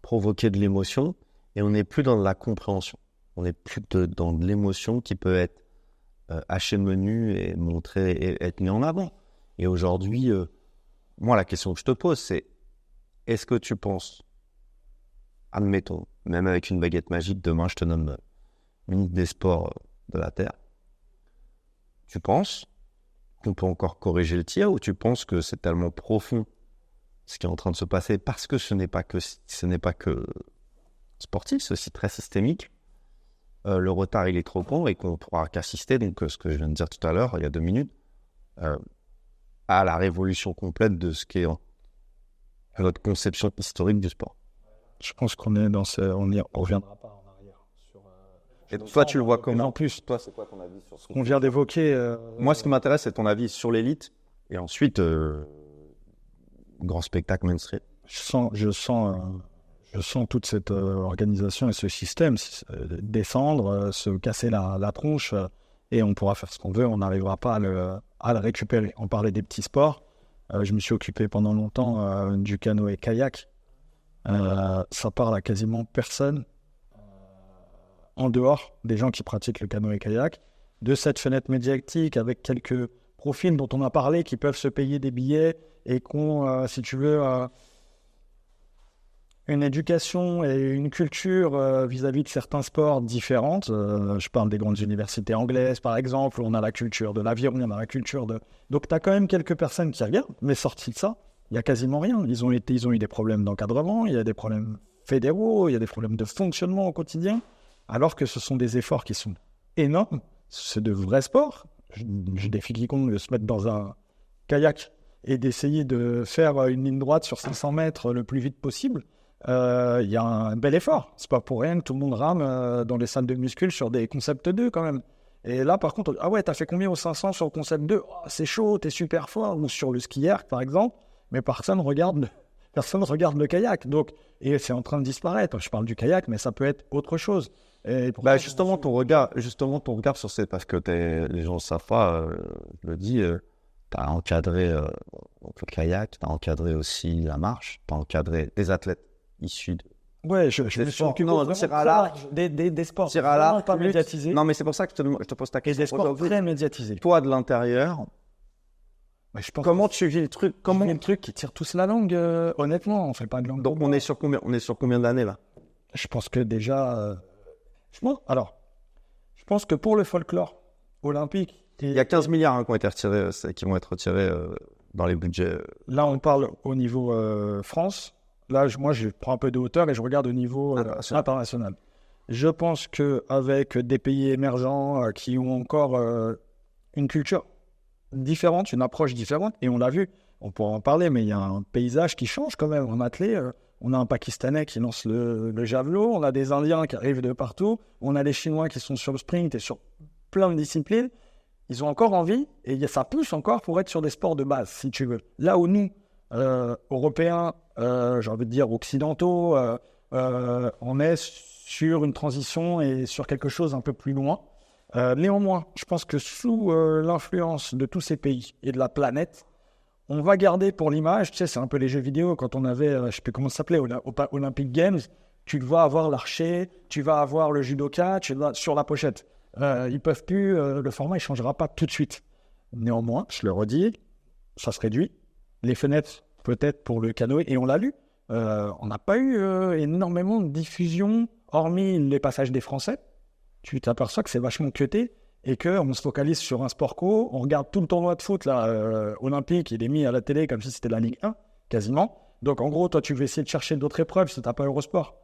B: provoquer de l'émotion, et on n'est plus dans de la compréhension. On n'est plus dans de l'émotion qui peut être hachée menu et montrée et être mis en avant. Et aujourd'hui, moi, la question que je te pose, c'est est-ce que tu penses, admettons, même avec une baguette magique, demain je te nomme ministre des Sports de la Terre, tu penses qu'on peut encore corriger le tir, ou tu penses que c'est tellement profond ce qui est en train de se passer parce que ce n'est pas que sportif, c'est aussi très systémique. Le retard il est trop grand et qu'on ne pourra qu'assister, donc ce que je viens de dire tout à l'heure, il y a 2 minutes, à la révolution complète de ce qui est notre conception historique du sport.
A: Je pense qu'on est dans on ne reviendra pas en arrière.
B: Et donc, toi, tu le vois comment?
A: En plus,
B: toi, c'est quoi ton avis sur ce
A: qu'on vient d'évoquer.
B: Moi, ce qui m'intéresse, c'est ton avis sur l'élite et ensuite grand spectacle mainstream.
A: Je sens toute cette organisation et ce système descendre, se casser la tronche, et on pourra faire ce qu'on veut, on n'arrivera pas à le récupérer. On parlait des petits sports. Je me suis occupé pendant longtemps du canoë-kayak. Ça parle à quasiment personne en dehors des gens qui pratiquent le canoë-kayak, de cette fenêtre médiatique avec quelques profils dont on a parlé qui peuvent se payer des billets et qui ont, si tu veux, une éducation et une culture vis-à-vis de certains sports différentes. Je parle des grandes universités anglaises, par exemple, où on a la culture de l'aviron, on a la culture de... Donc, tu as quand même quelques personnes qui regardent, mais sorti de ça, il n'y a quasiment rien. Ils ont eu des problèmes d'encadrement, il y a des problèmes fédéraux, il y a des problèmes de fonctionnement au quotidien, alors que ce sont des efforts qui sont énormes. C'est de vrais sports. Je défie quiconque de se mettre dans un kayak et d'essayer de faire une ligne droite sur 500 mètres le plus vite possible. Il y a un bel effort. C'est pas pour rien que tout le monde rame dans les salles de muscul sur des concepts 2 quand même. Et là, par contre, ah ouais, t'as fait combien au 500 sur le concept 2? Oh, c'est chaud, t'es super fort. Ou sur le ski erg, par exemple. Mais personne regarde le kayak. Donc, et c'est en train de disparaître. Je parle du kayak, mais ça peut être autre chose. Et
B: justement, ton regard sur cette, parce que les gens ne savent pas, je le dis, tu as encadré donc le kayak, tu as encadré aussi la marche, tu as encadré des athlètes issus de...
A: Ouais, je me suis occupé des sports.
B: Tir à l'arc,
A: pas médiatisés.
B: Non, mais c'est pour ça que je te pose ta question.
A: Et des sports très médiatisés.
B: Toi, de l'intérieur, comment tu vis le truc?
A: Je vis le truc qui tire tous la langue, honnêtement, on fait pas de langue.
B: Donc, on est sur combien d'années, là?
A: Je pense que déjà... je pense que pour le folklore olympique...
B: Il y a 15 milliards qui vont être retirés dans les budgets.
A: Là, on parle au niveau France. Là, moi, je prends un peu de hauteur et je regarde au niveau international. Je pense qu'avec des pays émergents qui ont encore une culture différente, une approche différente, et on l'a vu, on pourra en parler, mais il y a un paysage qui change quand même en athlée. On a un Pakistanais qui lance le javelot, on a des Indiens qui arrivent de partout, on a les Chinois qui sont sur le sprint et sur plein de disciplines. Ils ont encore envie, et ça pousse encore pour être sur des sports de base, si tu veux. Là où nous, Européens, j'ai envie de dire occidentaux, on est sur une transition et sur quelque chose un peu plus loin. Néanmoins, je pense que sous l'influence de tous ces pays et de la planète, on va garder pour l'image, tu sais, c'est un peu les jeux vidéo, quand on avait, je ne sais plus comment ça s'appelait, Olympic Games, tu vas avoir l'archer, tu vas avoir le judoka, sur la pochette. Ils peuvent plus, le format ne changera pas tout de suite. Néanmoins, je le redis, ça se réduit. Les fenêtres, peut-être pour le canoë, et on l'a lu, on n'a pas eu énormément de diffusion, hormis les passages des Français. Tu t'aperçois que c'est vachement cuté et qu'on se focalise sur un sport co. On regarde tout le tournoi de foot là, olympique, il est mis à la télé comme si c'était la Ligue 1, quasiment. Donc en gros, toi, tu veux essayer de chercher d'autres épreuves si tu n'as pas Eurosport.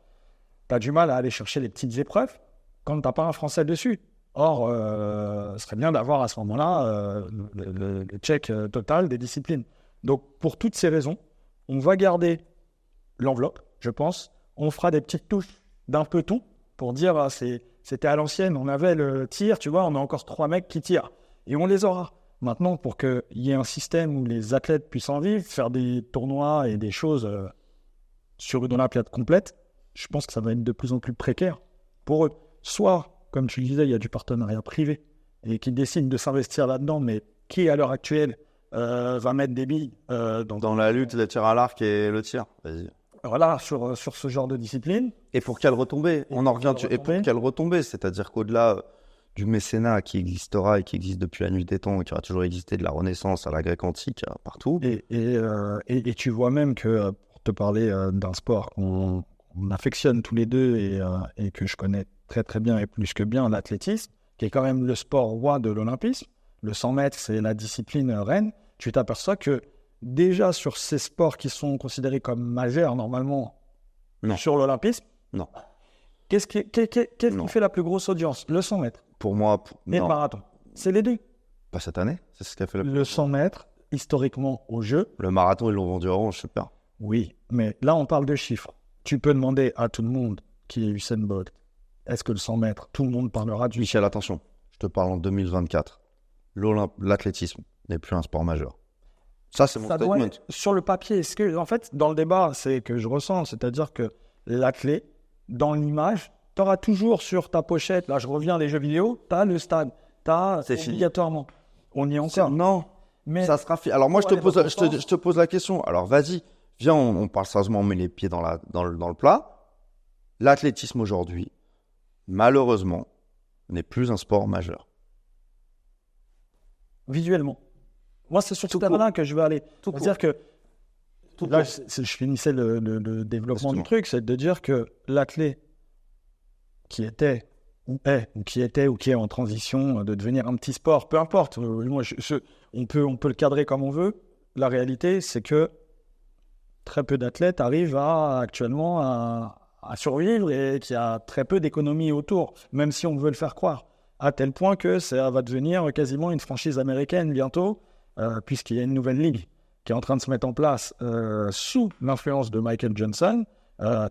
A: Tu as du mal à aller chercher les petites épreuves quand tu n'as pas un Français dessus. Or, ce serait bien d'avoir à ce moment-là le check total des disciplines. Donc, pour toutes ces raisons, on va garder l'enveloppe, je pense. On fera des petites touches d'un peu tout pour dire c'était à l'ancienne, on avait le tir, tu vois, on a encore 3 mecs qui tirent. Et on les aura. Maintenant, pour qu'il y ait un système où les athlètes puissent en vivre, faire des tournois et des choses sur une Olympiade complète, je pense que ça va être de plus en plus précaire pour eux. Soit, comme tu le disais, il y a du partenariat privé et qui décide de s'investir là-dedans, mais qui, à l'heure actuelle, va mettre des billes
B: dans la lutte, le tir à l'arc et le tir. Vas-y.
A: Voilà, sur ce genre de discipline.
B: Et pour quelle retombée? On en revient. Et pour quelle retombée? C'est-à-dire qu'au-delà du mécénat qui existera et qui existe depuis la nuit des temps et qui aura toujours existé de la Renaissance à la Grecque antique, partout.
A: Et tu vois même que, pour te parler d'un sport qu'on affectionne tous les deux et que je connais très très bien et plus que bien, l'athlétisme, qui est quand même le sport roi de l'olympisme. Le 100 mètres, c'est la discipline reine. Tu t'aperçois que déjà sur ces sports qui sont considérés comme majeurs normalement sur l'olympisme,
B: non.
A: Qu'est-ce qui fait la plus grosse audience? Le 100 mètres.
B: Pour moi,
A: et le marathon. C'est les deux.
B: Pas cette année, c'est ce qui a fait
A: le 100 mètres, historiquement au jeu.
B: Le marathon, ils l'ont vendu à orange, super.
A: Oui, mais là on parle de chiffres. Tu peux demander à tout le monde qui est Usain Bolt, est-ce que le 100 mètres, tout le monde parlera du...
B: Michel, attention, je te parle en 2024. L'athlétisme n'est plus un sport majeur. Ça, c'est mon statement.
A: Sur le papier, en fait, dans le débat, c'est que je ressens, c'est-à-dire que l'athlète, dans l'image, tu auras toujours sur ta pochette, là je reviens des jeux vidéo, tu as le stade, tu as obligatoirement. On y est encore.
B: Non, mais ça sera fait. Alors moi, je te pose la question. Alors vas-y, viens, on parle sérieusement, on met les pieds dans le plat. L'athlétisme aujourd'hui, malheureusement, n'est plus un sport majeur.
A: Visuellement. Moi, c'est sur ce terrain-là que je veux aller. C'est-à-dire que là, je finissais le développement du truc, c'est de dire que l'athlète qui était ou qui est en transition de devenir un petit sport, peu importe. Moi, on peut le cadrer comme on veut. La réalité, c'est que très peu d'athlètes arrivent actuellement à survivre et qu'il y a très peu d'économies autour, même si on veut le faire croire. À tel point que ça va devenir quasiment une franchise américaine bientôt, puisqu'il y a une nouvelle ligue qui est en train de se mettre en place sous l'influence de Michael Johnson.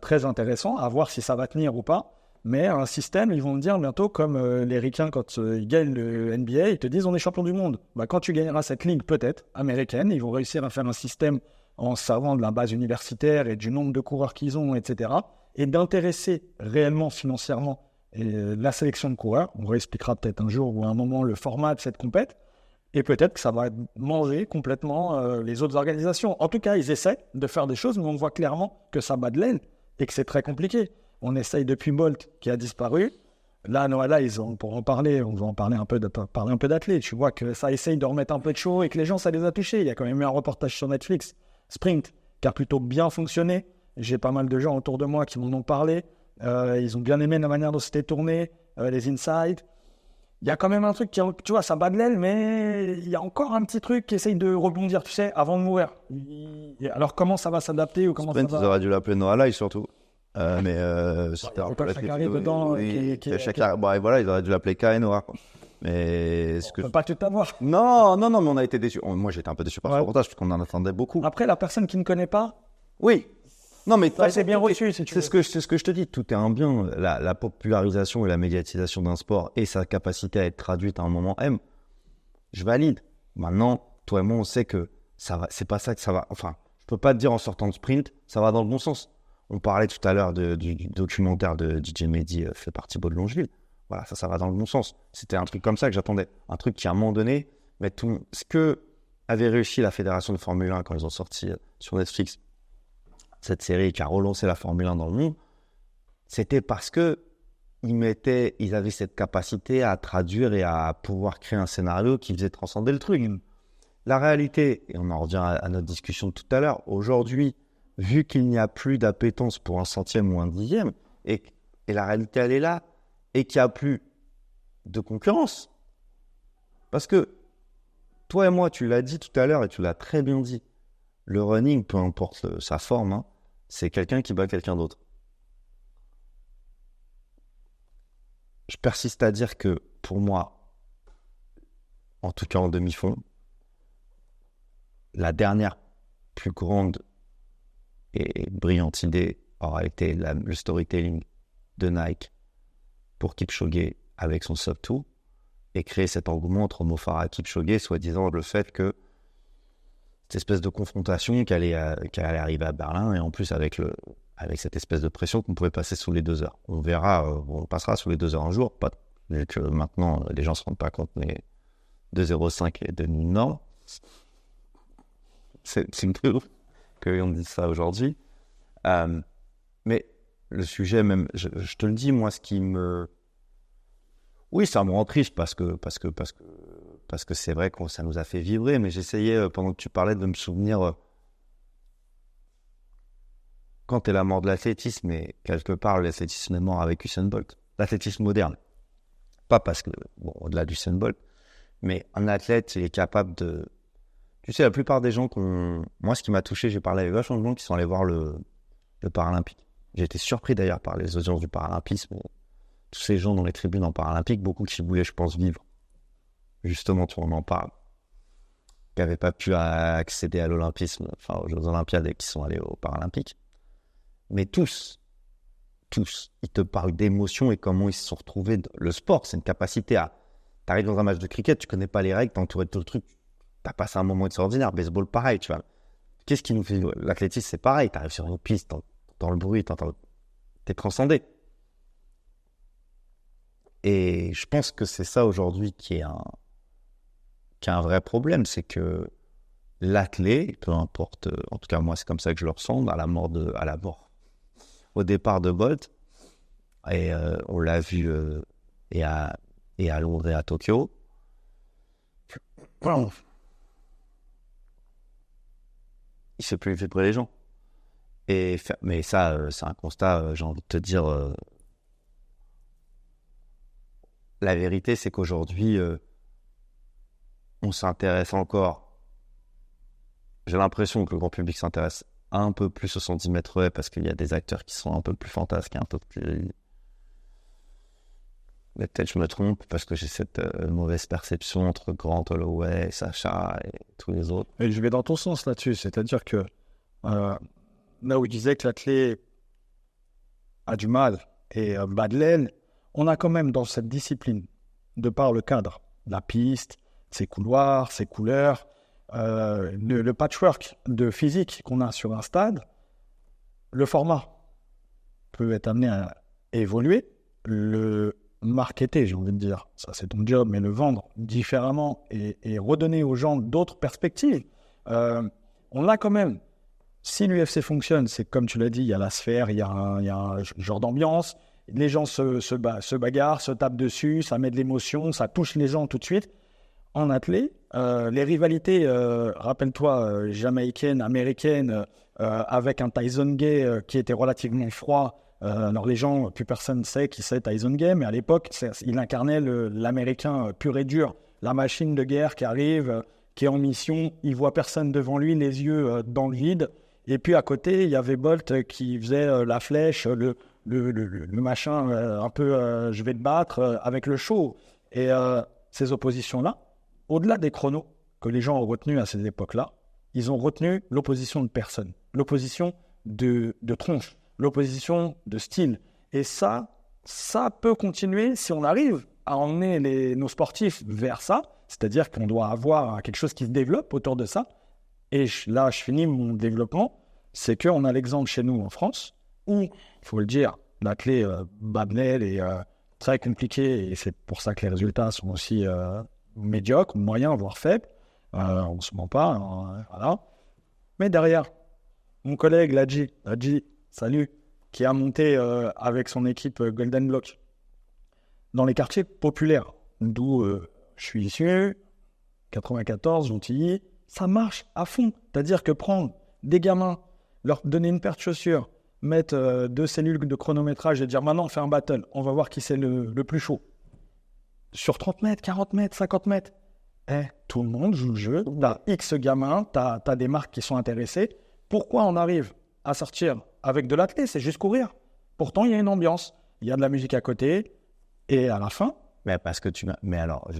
A: Très intéressant, à voir si ça va tenir ou pas. Mais un système, ils vont me dire bientôt, comme les Ricains, quand ils gagnent le NBA, ils te disent on est champion du monde. Quand tu gagneras cette ligue, peut-être, américaine, ils vont réussir à faire un système en servant de la base universitaire et du nombre de coureurs qu'ils ont, etc. Et d'intéresser réellement financièrement la sélection de coureurs. On réexpliquera peut-être un jour ou à un moment le format de cette compète. Et peut-être que ça va manger complètement les autres organisations. En tout cas, ils essaient de faire des choses, mais on voit clairement que ça bat de l'aile et que c'est très compliqué. On essaye depuis Bolt qui a disparu. Là, pour en parler, on va en parler un peu d'athlètes. Tu vois que ça essaye de remettre un peu de chaud et que les gens, ça les a touchés. Il y a quand même eu un reportage sur Netflix, Sprint, qui a plutôt bien fonctionné. J'ai pas mal de gens autour de moi qui m'en ont parlé. Ils ont bien aimé la manière dont c'était tourné, les insides. Il y a quand même un truc qui, tu vois, ça bat de l'aile, mais il y a encore un petit truc qui essaye de rebondir, tu sais, avant de mourir. Alors, comment ça va s'adapter ou comment
B: Sprint,
A: ça va...
B: ils auraient dû l'appeler Noah Lai, surtout. Mais
A: c'était un peu Chakari dedans.
B: Voilà, ils auraient dû l'appeler K et Noah, quoi. Mais
A: on peut pas tout avoir.
B: Non, mais on a été déçus. Moi, j'étais un peu déçu par ce reportage, parce qu'on en attendait beaucoup.
A: Après, la personne qui ne connaît pas...
B: Oui. Non, mais
A: c'est bien reçu. C'est
B: ce que je te dis. Tout est un bien. La popularisation et la médiatisation d'un sport et sa capacité à être traduite à un moment M, je valide. Maintenant, toi et moi, on sait que ça va. C'est pas ça que ça va. Enfin, je peux pas te dire en sortant de sprint, ça va dans le bon sens. On parlait tout à l'heure du documentaire de DJ Mehdi, fait partie de Longeville. Voilà, ça va dans le bon sens. C'était un truc comme ça que j'attendais. Un truc qui, à un moment donné, ce que avait réussi la Fédération de Formule 1 quand ils ont sorti sur Netflix cette série qui a relancé la Formule 1 dans le monde, c'était parce que ils avaient cette capacité à traduire et à pouvoir créer un scénario qui faisait transcender le truc. La réalité, et on en revient à notre discussion de tout à l'heure, aujourd'hui, vu qu'il n'y a plus d'appétence pour un centième ou un dixième, et la réalité, elle est là, et qu'il n'y a plus de concurrence. Parce que, toi et moi, tu l'as dit tout à l'heure, et tu l'as très bien dit, le running, peu importe sa forme, c'est quelqu'un qui bat quelqu'un d'autre. Je persiste à dire que, pour moi, en tout cas en demi-fond, la dernière plus grande et brillante idée aura été le storytelling de Nike pour Kipchoge avec son sub-2 et créer cet engouement entre Mo Farah et Kipchoge, soi-disant le fait que cette espèce de confrontation qu'elle allait arriver à Berlin et en plus avec cette espèce de pression qu'on pouvait passer sous les 2 heures. On verra, on passera sous les 2 heures un jour, vu que maintenant les gens ne se rendent pas compte, mais 2,05 est devenu une norme. C'est une peu ouf qu'on dise ça aujourd'hui. Mais le sujet même, je te le dis, moi, ce qui me... Oui, ça me rend triste parce que c'est vrai que ça nous a fait vibrer, mais j'essayais, pendant que tu parlais, de me souvenir quand tu es la mort de l'athlétisme, et quelque part, l'athlétisme est mort avec Usain Bolt. L'athlétisme moderne. Pas parce que, bon, au-delà d'Usain Bolt, mais un athlète, il est capable de... Tu sais, la plupart des gens moi, ce qui m'a touché, j'ai parlé avec vachement de gens qui sont allés voir le Paralympique. J'ai été surpris d'ailleurs par les audiences du Paralympisme. Tous ces gens dans les tribunes en Paralympique, beaucoup qui voulaient, je pense, vivre. Justement, tu en parles. Qui n'avaient pas pu accéder à l'Olympisme, enfin aux Jeux Olympiades et qui sont allés au Paralympique. Mais tous, ils te parlent d'émotion et comment ils se sont retrouvés. Le sport, c'est une capacité à... Tu arrives dans un match de cricket, tu connais pas les règles, t'es entouré de tout le truc. Tu as passé un moment extraordinaire. Baseball, pareil, tu vois. Qu'est-ce qui nous fait... L'athlétisme, c'est pareil. Tu arrives sur une piste, t'entends le bruit, t'es transcendé. Et je pense que c'est ça aujourd'hui qui est un vrai problème, c'est que l'athlète, peu importe, en tout cas moi c'est comme ça que je le ressens, à la mort, au départ de Bolt, et on l'a vu et à Londres et à Tokyo. Voilà. Il ne fait plus vibrer les gens. Mais ça, c'est un constat, j'ai envie de te dire... La vérité, c'est qu'aujourd'hui, on s'intéresse encore. J'ai l'impression que le grand public s'intéresse un peu plus aux 110 mètres haies parce qu'il y a des acteurs qui sont un peu plus fantasques, un peu plus... Mais peut-être je me trompe parce que j'ai cette mauvaise perception entre Grant Holloway, Sacha et tous les autres.
A: Et je vais dans ton sens là-dessus, c'est-à-dire que là où je disais que l'athlète a du mal et bat de l'aile, on a quand même dans cette discipline, de par le cadre, la piste, ses couloirs, ses couleurs, le patchwork de physique qu'on a sur un stade, le format peut être amené à évoluer, le marketer, j'ai envie de dire, ça c'est ton job, mais le vendre différemment et redonner aux gens d'autres perspectives. On a quand même, si l'UFC fonctionne, c'est comme tu l'as dit, il y a la sphère, il y a un genre d'ambiance. Les gens se bagarrent, se tapent dessus, ça met de l'émotion, ça touche les gens tout de suite. En athlète, les rivalités, rappelle-toi, jamaïcaines, américaines, avec un Tyson Gay qui était relativement froid. Alors les gens, plus personne ne sait qui c'est Tyson Gay, mais à l'époque, il incarnait l'américain pur et dur, la machine de guerre qui arrive, qui est en mission, il voit personne devant lui, les yeux dans le vide. Et puis à côté, il y avait Bolt qui faisait la flèche, le machin, un peu je vais te battre avec le show. Et ces oppositions-là, au-delà des chronos que les gens ont retenus à ces époques-là, ils ont retenu l'opposition de personnes, l'opposition de tronche, l'opposition de style. Et ça peut continuer si on arrive à emmener nos sportifs vers ça, c'est-à-dire qu'on doit avoir quelque chose qui se développe autour de ça. Et là, je finis mon développement, c'est qu'on a l'exemple chez nous en France, où, il faut le dire, l'athlète bat de l'aile est très compliqué, et c'est pour ça que les résultats sont aussi médiocres, moyens, voire faibles. On ne se ment pas, voilà. Mais derrière, mon collègue Ladji, salut, qui a monté avec son équipe Golden Block dans les quartiers populaires, d'où je suis issu, 94, Gentilly, ça marche à fond. C'est-à-dire que prendre des gamins, leur donner une paire de chaussures, mettre 2 cellules de chronométrage et dire maintenant on fait un battle, on va voir qui c'est le plus chaud. Sur 30 mètres, 40 mètres, 50 mètres, tout le monde joue le jeu, t'as X gamins, t'as des marques qui sont intéressées. Pourquoi on arrive à sortir avec de l'athlète? C'est juste courir. Pourtant, il y a une ambiance, il y a de la musique à côté, et à la fin,
B: Mais parce que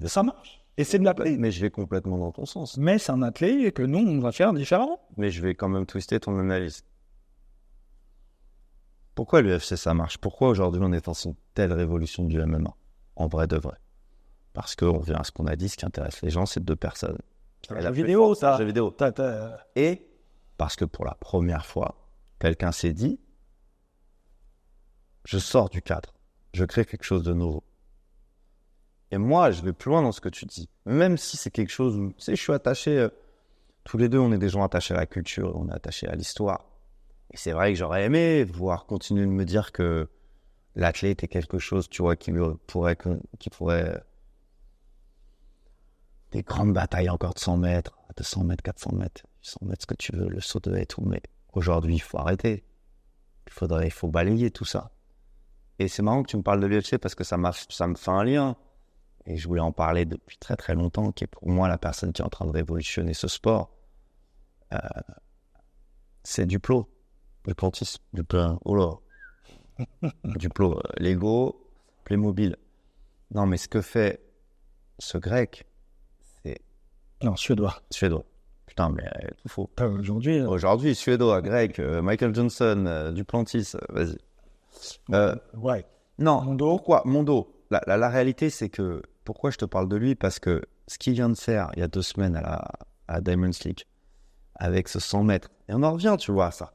A: ça marche. Et c'est de l'athlète.
B: Mais je vais complètement dans ton sens.
A: Mais c'est un athlète que nous, on va faire différemment.
B: Mais je vais quand même twister ton analyse. Pourquoi l'UFC ça marche? Pourquoi aujourd'hui on est dans une telle révolution du MMA? En vrai de vrai. Parce qu'on revient à ce qu'on a dit, ce qui intéresse les gens, c'est 2 personnes.
A: La vidéo, ça.
B: La vidéo. Et parce que pour la première fois, quelqu'un s'est dit, je sors du cadre, je crée quelque chose de nouveau. Et moi, je vais plus loin dans ce que tu dis. Même si c'est quelque chose où, tu sais, je suis attaché, tous les deux, on est des gens attachés à la culture, on est attachés à l'histoire. Et c'est vrai que j'aurais aimé voir continuer de me dire que l'athlète est quelque chose, tu vois, qui pourrait des grandes batailles encore de 100 mètres, 200 mètres, 400 mètres, 800 mètres, ce que tu veux, le saut de haie et tout. Mais aujourd'hui, il faut arrêter. Il faut balayer tout ça. Et c'est marrant que tu me parles de l'UFC parce que ça me fait un lien. Et je voulais en parler depuis très très longtemps, qui est pour moi la personne qui est en train de révolutionner ce sport. C'est Duplo, le Plantis. Duplo, Lego, Playmobil. Non, mais ce que fait ce grec, c'est...
A: Non, suédois.
B: Suédois. Putain, mais tout faux.
A: Aujourd'hui.
B: Aujourd'hui, suédois, grec, Michael Johnson, Duplantis, vas-y.
A: Ouais.
B: Non, Mondo. Pourquoi Mondo. La réalité, c'est que... Pourquoi je te parle de lui? Parce que ce qu'il vient de faire il y a 2 semaines à Diamond League, avec ce 100 mètres, et on en revient, tu vois, à ça.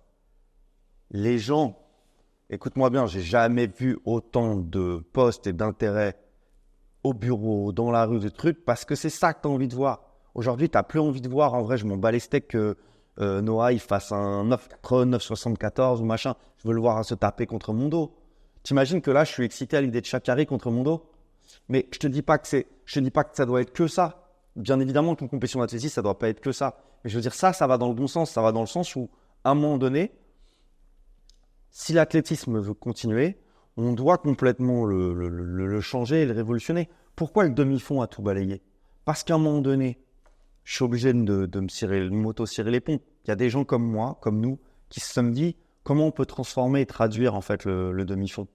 B: Les gens, écoute-moi bien, j'ai jamais vu autant de posts et d'intérêt au bureau, dans la rue, des trucs, parce que c'est ça que tu as envie de voir. Aujourd'hui, tu n'as plus envie de voir, en vrai, je m'en bats les steaks que Noah, il fasse un 9,74 ou machin. Je veux le voir se taper contre Mondo. T'imagines que là, je suis excité à l'idée de Sha'Carri contre Mondo? Mais je te dis pas que ça doit être que ça. Bien évidemment qu'une compétition d'athlétisme, ça doit pas être que ça. Mais je veux dire, ça va dans le bon sens. Ça va dans le sens où, à un moment donné, si l'athlétisme veut continuer, on doit complètement le changer et le révolutionner. Pourquoi le demi-fond a tout balayé? Parce qu'à un moment donné, je suis obligé de m'auto-cirer les pompes. Il y a des gens comme moi, comme nous, qui se sont dit comment on peut transformer et traduire en fait le demi-fond.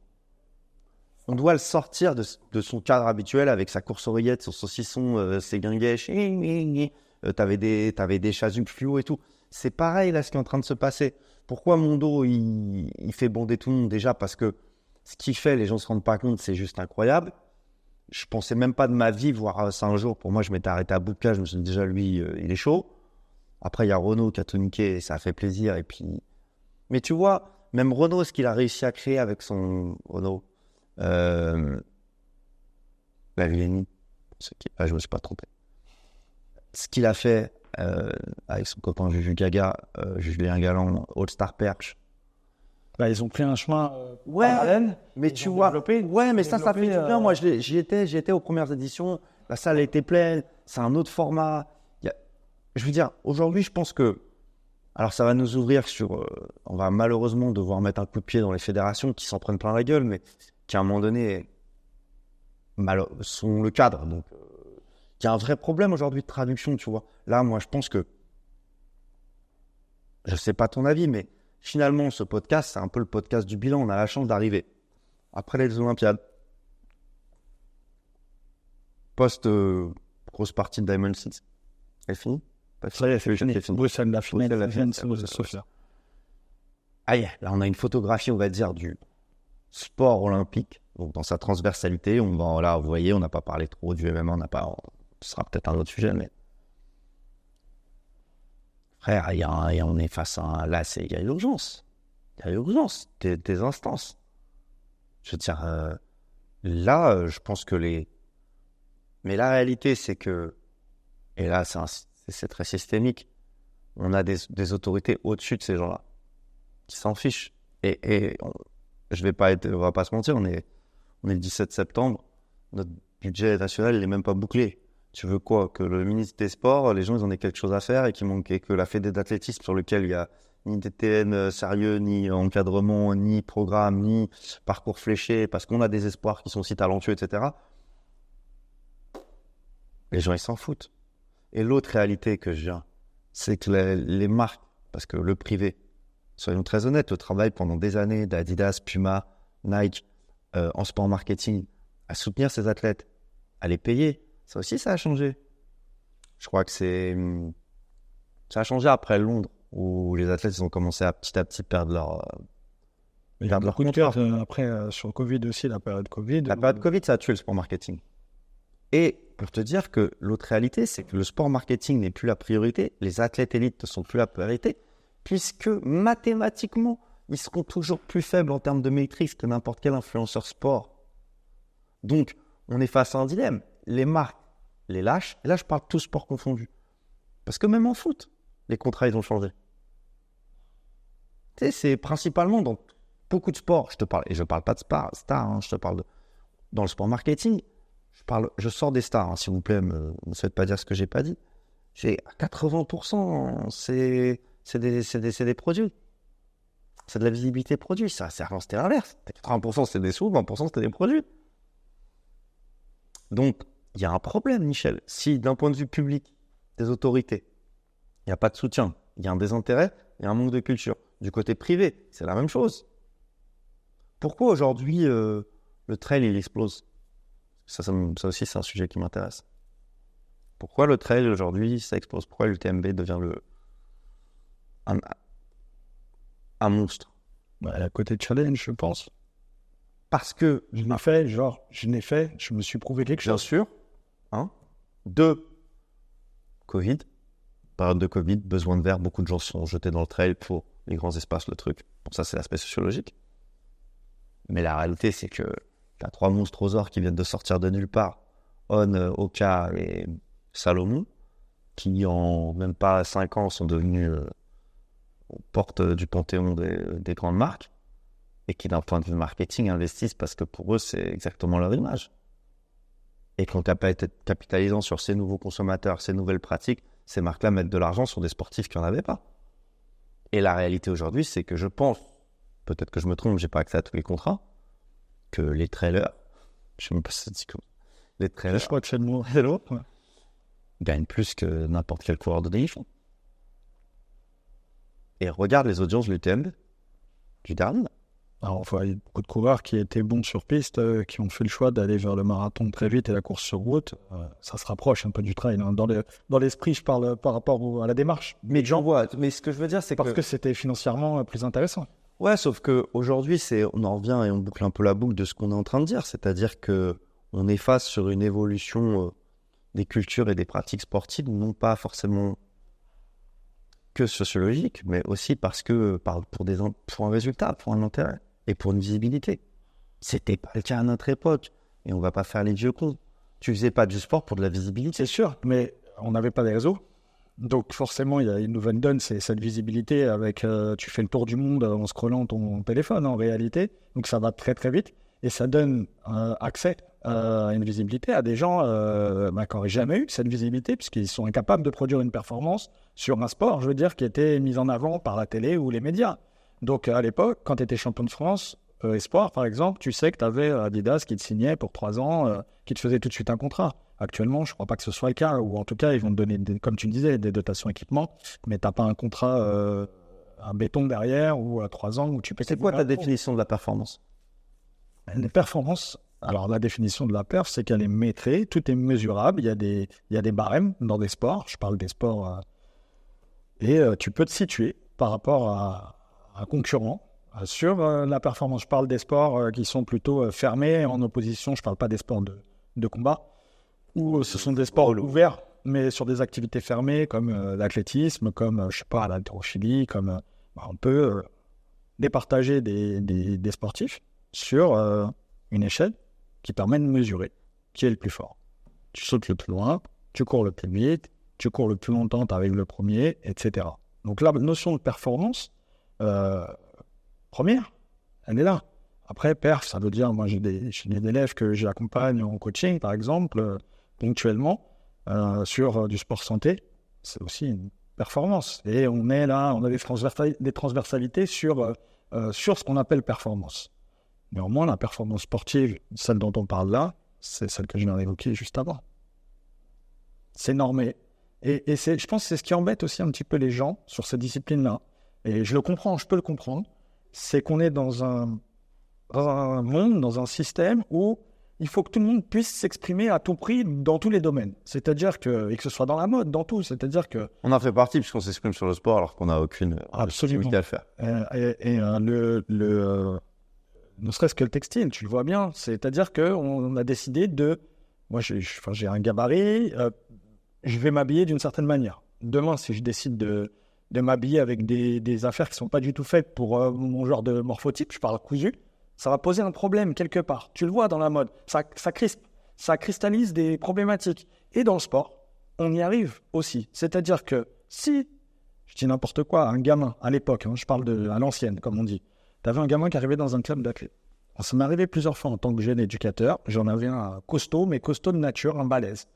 B: On doit le sortir de son cadre habituel avec sa course oreillette, son saucisson, ses guinguettes. T'avais des chasubles fluo et tout. C'est pareil là ce qui est en train de se passer. Pourquoi Mondo il fait bonder tout le monde? Déjà parce que ce qu'il fait, les gens ne se rendent pas compte, c'est juste incroyable. Je pensais même pas de ma vie voir ça un jour. Pour moi, je m'étais arrêté à bout de cas. Je me suis dit déjà, lui, il est chaud. Après, il y a Renaud qui a tout niqué et ça a fait plaisir. Et puis... Mais tu vois, même Renaud, ce qu'il a réussi à créer avec son... Renaud, la Villénie, je me suis pas trompé. Ce qu'il a fait avec son copain Juju Gaga, Julien Galland, All Star Perch.
A: Bah, ils ont pris un chemin
B: parallèle, mais tu vois, mais ça fait du bien. Moi, j'y étais aux premières éditions. La salle était pleine. C'est un autre format. Je veux dire, aujourd'hui, je pense que, alors ça va nous ouvrir sur, on va malheureusement devoir mettre un coup de pied dans les fédérations qui s'en prennent plein la gueule, mais qui à un moment donné sont le cadre. Donc, il y a un vrai problème aujourd'hui de traduction, tu vois. Là, moi, je pense que, je sais pas ton avis, mais finalement, ce podcast, c'est un peu le podcast du bilan. On a la chance d'arriver après les Olympiades. Grosse partie de Diamond League. Elle est finie?
A: Ça y est, c'est fini. Bruxelles, la finale, Sofia.
B: Ah, yeah. Là, on a une photographie, on va dire, du sport olympique. Donc, dans sa transversalité, là, vous voyez, on n'a pas parlé trop du MMA, ce sera peut-être un autre sujet, mais frère, on est face à là, il y a urgence. Il y a urgence des instances. Je veux dire, là, je pense que mais la réalité, c'est que, et là, c'est très systémique, on a des autorités au-dessus de ces gens-là qui s'en fichent. Et on va pas se mentir, on est le 17 septembre, notre budget national, il n'est même pas bouclé. Tu veux quoi? Que le ministre des Sports, les gens, ils en aient quelque chose à faire et que la fédé d'athlétisme sur lequel il y a ni DTN sérieux, ni encadrement, ni programme, ni parcours fléché, parce qu'on a des espoirs qui sont si talentueux, etc. Les gens, ils s'en foutent. Et l'autre réalité que je viens, c'est que les marques, parce que le privé, soyons très honnêtes, le travail pendant des années d'Adidas, Puma, Nike, en sport marketing, à soutenir ces athlètes, à les payer, ça aussi, ça a changé. Je crois que ça a changé après Londres, où les athlètes ils ont commencé à petit perdre
A: Il y a
B: perdent leur
A: beaucoup de
B: contrat.
A: cas après, sur le Covid aussi, la période Covid.
B: La période Covid, ça a tué le sport marketing. Et pour te dire que l'autre réalité, c'est que le sport marketing n'est plus la priorité, les athlètes élites ne sont plus la priorité, puisque mathématiquement, ils seront toujours plus faibles en termes de maîtrise que n'importe quel influenceur sport. Donc, on est face à un dilemme. Les marques les lâchent, et là, je parle tout sport confondu. Parce que même en foot, les contrats, ils ont changé. Tu sais, c'est principalement dans beaucoup de sports, je ne parle pas de stars, hein, je te parle dans le sport marketing, je sors des stars, hein, s'il vous plaît, ne me faites pas dire ce que j'ai pas dit. J'ai 80%, c'est des produits. C'est de la visibilité produit, ça. C'était l'inverse. 80% c'était des sous, 20% c'était des produits. Donc, il y a un problème, Michel. Si d'un point de vue public, des autorités, il n'y a pas de soutien, il y a un désintérêt, il y a un manque de culture. Du côté privé, c'est la même chose. Pourquoi aujourd'hui le trail il explose? Ça aussi, c'est un sujet qui m'intéresse. Pourquoi le trail aujourd'hui ça explose? Pourquoi l'UTMB devient un monstre?
A: À côté de challenge, je pense.
B: Parce que
A: je me suis prouvé quelque chose.
B: Bien sûr. 2, Covid. Période de Covid, besoin de verre, beaucoup de gens sont jetés dans le trail pour les grands espaces, le truc. Bon, ça, c'est l'aspect sociologique. Mais la réalité, c'est que tu as 3 monstrosaures qui viennent de sortir de nulle part. On, Oka et Salomon, qui en même pas 5 ans sont devenus aux portes du panthéon des grandes marques et qui, d'un point de vue marketing, investissent parce que pour eux, c'est exactement leur image. Et qu'en capitalisant sur ces nouveaux consommateurs, ces nouvelles pratiques, ces marques-là mettent de l'argent sur des sportifs qui n'en avaient pas. Et la réalité aujourd'hui, c'est que je pense, peut-être que je me trompe, j'ai pas accès à tous les contrats, que les trailers, je sais même pas si ça dit comment, les trailers,
A: je crois que c'est le mot,
B: gagnent plus que n'importe quel coureur de demi-fond. Et regarde les audiences de l'UTMB, du dernier.
A: Alors, il y a beaucoup de coureurs qui étaient bons sur piste, qui ont fait le choix d'aller vers le marathon très vite et la course sur route. Ça se rapproche un peu du trail. Hein. Dans l'esprit, je parle par rapport à la démarche.
B: Mais ce que je veux dire, c'est
A: parce que c'était financièrement plus intéressant.
B: Ouais, sauf qu'aujourd'hui, on en revient et on boucle un peu la boucle de ce qu'on est en train de dire. C'est-à-dire qu'on est face sur une évolution des cultures et des pratiques sportives, non pas forcément que sociologique, mais aussi parce que pour un résultat, pour un intérêt et pour une visibilité. C'était pas le cas à notre époque. Et on va pas faire les vieux cons. Tu faisais pas du sport pour de la visibilité.
A: C'est sûr, mais on n'avait pas les réseaux. Donc forcément, il y a une nouvelle donne, c'est cette visibilité avec tu fais le tour du monde en scrollant ton téléphone en réalité. Donc ça va très très vite et ça donne accès à une visibilité à des gens qui n'auraient jamais eu cette visibilité puisqu'ils sont incapables de produire une performance sur un sport, je veux dire, qui était mis en avant par la télé ou les médias. Donc à l'époque, quand tu étais champion de France, Espoir par exemple, tu sais que tu avais Adidas qui te signait pour 3 ans, qui te faisait tout de suite un contrat. Actuellement, je ne crois pas que ce soit le cas, ou en tout cas, ils vont te donner, comme tu me disais, des dotations équipement, mais tu n'as pas un contrat, un béton derrière, ou à 3 ans, où tu payes.
B: C'est quoi ta définition de la performance?
A: Les performances, alors la définition de la perf, c'est qu'elle est métrée, tout est mesurable, il y a des barèmes dans des sports, je parle des sports, et tu peux te situer par rapport à un concurrent sur la performance. Je parle des sports qui sont plutôt fermés, en opposition, je ne parle pas des sports de combat, où ce sont des sports ouverts, mais sur des activités fermées comme l'athlétisme, comme, je sais pas, l'haltérophilie, comme on peut départager des sportifs sur une échelle qui permet de mesurer qui est le plus fort. Tu sautes le plus loin, tu cours le plus vite, tu cours le plus longtemps, tu arrives le premier, etc. Donc la notion de performance, première, elle est là. Après, perf, ça veut dire, moi j'ai des élèves que j'accompagne en coaching, par exemple, ponctuellement, sur du sport santé, c'est aussi une performance. Et on a des transversalités sur ce qu'on appelle performance. Néanmoins, la performance sportive, celle dont on parle là, c'est celle que je viens d'évoquer juste avant. C'est normé. Et je pense que c'est ce qui embête aussi un petit peu les gens sur cette discipline-là. Et je peux le comprendre. C'est qu'on est dans un monde, dans un système où il faut que tout le monde puisse s'exprimer à tout prix dans tous les domaines. C'est-à-dire et que ce soit dans la mode, dans tout. C'est-à-dire que...
B: On en fait partie puisqu'on s'exprime sur le sport alors qu'on n'a aucune
A: légitimité
B: à le faire.
A: ne serait-ce que le textile, tu le vois bien. C'est-à-dire qu'on a décidé de... Moi, j'ai un gabarit, je vais m'habiller d'une certaine manière. Demain, si je décide de m'habiller avec des affaires qui ne sont pas du tout faites pour mon genre de morphotype, je parle cousu, ça va poser un problème quelque part. Tu le vois dans la mode, ça crispe, ça cristallise des problématiques. Et dans le sport, on y arrive aussi. C'est-à-dire que si, je dis n'importe quoi, un gamin, à l'époque, je parle à l'ancienne, comme on dit, tu avais un gamin qui arrivait dans un club d'athlètes. Ça m'est arrivé plusieurs fois en tant que jeune éducateur. J'en avais un costaud, mais costaud de nature, un balèze.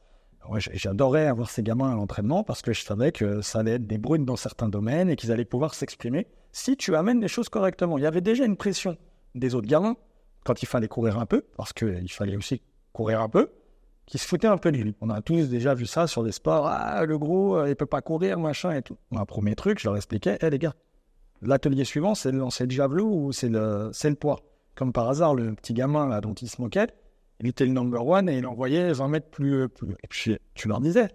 A: Ouais, j'adorais avoir ces gamins à l'entraînement parce que je savais que ça allait être des brunes dans certains domaines et qu'ils allaient pouvoir s'exprimer si tu amènes les choses correctement. Il y avait déjà une pression des autres gamins quand il fallait courir un peu, parce qu'il fallait aussi courir un peu, qui se foutaient un peu de lui. On a tous déjà vu ça sur des sports. Ah, le gros, il peut pas courir, machin et tout. Un premier truc, je leur expliquais, les gars, l'atelier suivant, c'est le lancer de javelot ou c'est le poids. Comme par hasard, le petit gamin là dont il se moquait, il était le number one et il envoyait 20 mètres plus. Et puis, tu leur disais, tu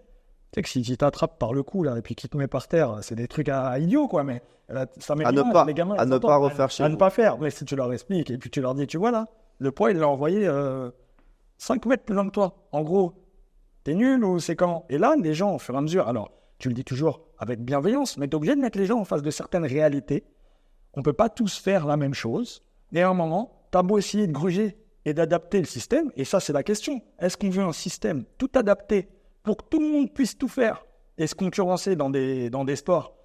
A: sais que si tu t'attrapes par le cou là, et puis qu'il te met par terre, c'est des trucs à idiots, quoi. Mais ça met
B: les gamins, à ne pas refaire chez vous.
A: À ne pas faire. Mais si tu leur expliques, et puis tu leur dis, tu vois là, le poids, il l'a envoyé 5 mètres plus loin que toi. En gros, t'es nul ou c'est comment? Et là, les gens, au fur et à mesure, alors, tu le dis toujours avec bienveillance, mais t'es obligé de mettre les gens en face de certaines réalités. On ne peut pas tous faire la même chose. Et à un moment, t'as beau essayer de gruger et d'adapter le système, et ça c'est la question. Est-ce qu'on veut un système tout adapté pour que tout le monde puisse tout faire et se concurrencer dans des sports,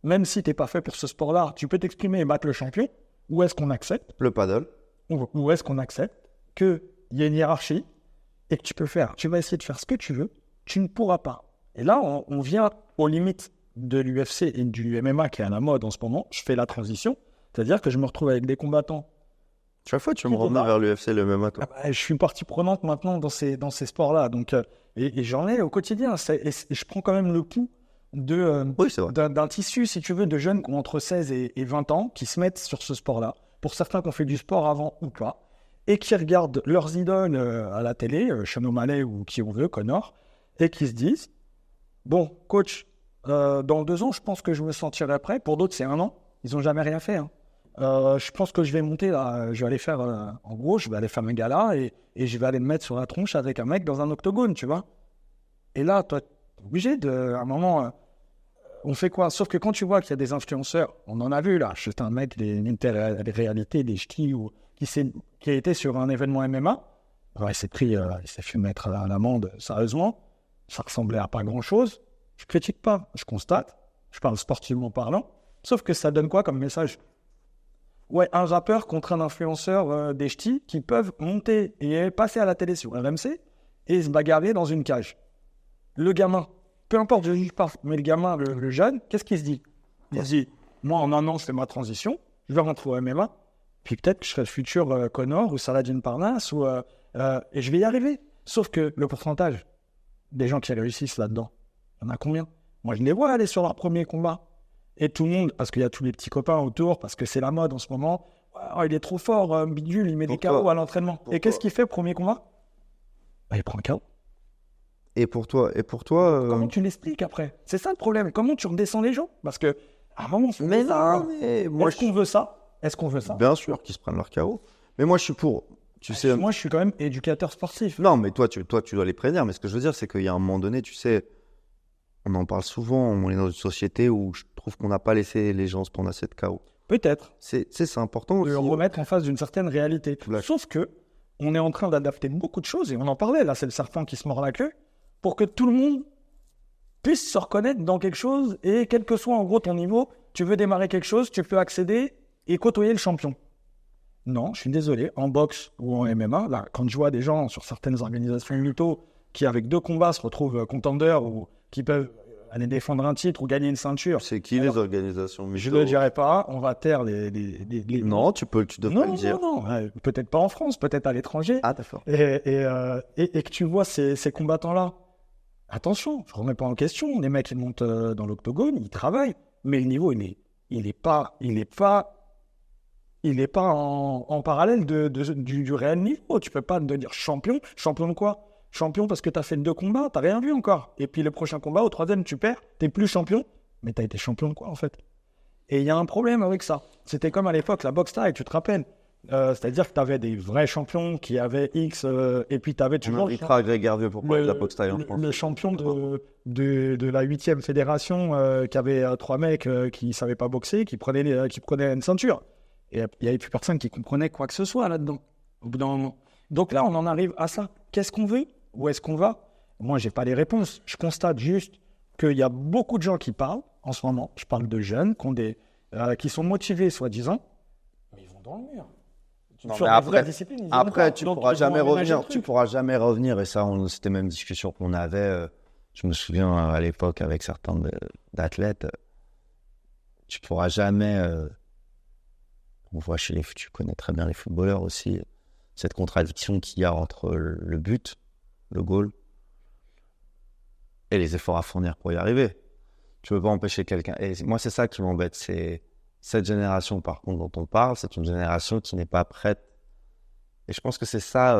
A: même si tu n'es pas fait pour ce sport-là, tu peux t'exprimer et battre le champion, ou est-ce qu'on accepte
B: le paddle,
A: ou est-ce qu'on accepte qu'il y ait une hiérarchie et que tu vas essayer de faire ce que tu veux, tu ne pourras pas. Et là, on vient aux limites de l'UFC et du MMA qui est à la mode en ce moment. Je fais la transition, c'est-à-dire que je me retrouve avec des combattants.
B: Chaque fois, tu me reviens vers l'UFC, le MMA, toi.
A: Je suis une partie prenante maintenant dans ces sports-là. Donc, et j'en ai au quotidien. Et je prends quand même le pouls d'un tissu, si tu veux, de jeunes qui ont entre 16 et 20 ans, qui se mettent sur ce sport-là. Pour certains qui ont fait du sport avant ou pas, et qui regardent leurs idoles à la télé, Sean O'Malley ou qui on veut, Connor, et qui se disent, bon, coach, dans 2 ans, je pense que je me sentirai prêt. Pour d'autres, c'est 1 an. Ils n'ont jamais rien fait, hein. Je pense que je vais monter là, je vais aller faire, en gros, je vais aller faire un gala et je vais aller me mettre sur la tronche avec un mec dans un octogone, tu vois. Et là, toi, t'es obligé à un moment, on fait quoi? Sauf que quand tu vois qu'il y a des influenceurs, on en a vu là, c'est un mec des réalités, des ch'tis, qui a été sur un événement MMA, il s'est fait mettre à l'amende, sérieusement, ça ressemblait à pas grand-chose. Je critique pas, je constate, je parle sportivement parlant, sauf que ça donne quoi comme message? Ouais, un rappeur contre un influenceur des ch'tis qui peuvent monter et passer à la télé sur RMC et se bagarrer dans une cage. Le gamin, peu importe, je ne juge pas, mais le gamin, le jeune, qu'est-ce qu'il se dit? Il se dit, moi en 1 an, c'est ma transition, je vais rentrer au MMA, puis peut-être que je serai le futur Connor ou Saladin Parnasse, et je vais y arriver. Sauf que le pourcentage des gens qui réussissent là-dedans, il y en a combien? Moi, je les vois aller sur leur premier combat. Et tout le monde, parce qu'il y a tous les petits copains autour, parce que c'est la mode en ce moment, oh, il est trop fort, bidule, il met des KO à l'entraînement. Et qu'est-ce qu'il fait, premier combat? Il prend un KO.
B: Et pour toi
A: Comment tu l'expliques après? C'est ça le problème. Comment tu redescends les gens? Parce que à un moment,
B: mais non, mais moi,
A: est-ce qu'on veut ça? Est-ce qu'on veut ça?
B: Bien sûr qu'ils se prennent leur KO. Mais moi, je suis pour. Tu sais.
A: Moi, je suis quand même éducateur sportif.
B: Non, mais toi, tu dois les prévenir. Mais ce que je veux dire, c'est qu'il y a un moment donné, tu sais, on en parle souvent. On est dans une société où je trouve qu'on n'a pas laissé les gens se prendre assez de KO.
A: Peut-être.
B: C'est important
A: de
B: aussi.
A: remettre en face d'une certaine réalité. Sauf que on est en train d'adapter beaucoup de choses, et on en parlait, là, c'est le serpent qui se mord la queue, pour que tout le monde puisse se reconnaître dans quelque chose, et quel que soit en gros ton niveau, tu veux démarrer quelque chose, tu peux accéder et côtoyer le champion. Non, je suis désolé, en boxe ou en MMA, là, quand je vois des gens sur certaines organisations mytho qui, avec 2 combats, se retrouvent contenders ou qui peuvent aller défendre un titre ou gagner une ceinture.
B: C'est qui les organisations mytho?
A: Je ne le dirai pas, on va taire les...
B: Non, tu devrais le dire.
A: Non, peut-être pas en France, peut-être à l'étranger.
B: Ah, d'accord.
A: Et que tu vois ces combattants-là, attention, je ne remets pas en question, les mecs ils montent dans l'octogone, ils travaillent, mais le niveau il est pas en parallèle du réel niveau. Tu peux pas te dire champion de quoi? Champion parce que tu as fait 2 combats, tu n'as rien vu encore. Et puis le prochain combat, au 3e, tu perds, tu n'es plus champion. Mais tu as été champion de quoi en fait? Et il y a un problème avec ça. C'était comme à l'époque, la boxe taille, tu te rappelles? C'est-à-dire que tu avais des vrais champions qui avaient X, et puis tu avais toujours
B: Greg Hervieux pour parler de la boxe thaï,
A: le champion de la 8e fédération qui avait 3 mecs qui ne savaient pas boxer, qui prenaient une ceinture. Et il n'y avait plus personne qui comprenait quoi que ce soit là-dedans, au bout d'un moment. Donc là, on en arrive à ça. Qu'est-ce qu'on veut? Où est-ce qu'on va? Moi, je n'ai pas les réponses. Je constate juste qu'il y a beaucoup de gens qui parlent en ce moment. Je parle de jeunes qui sont motivés, soi-disant, mais ils vont dans le mur.
B: Non, mais après, tu pourras jamais revenir. Tu pourras jamais revenir. Et ça, c'était même une discussion qu'on avait. Je me souviens à l'époque avec certains d'athlètes. Tu pourras jamais. On voit tu connais très bien les footballeurs aussi, cette contradiction qu'il y a entre le but, le goal, et les efforts à fournir pour y arriver. Tu peux pas empêcher quelqu'un. Et moi, c'est ça qui m'embête. C'est cette génération, par contre, dont on parle, c'est une génération qui n'est pas prête. Et je pense que c'est ça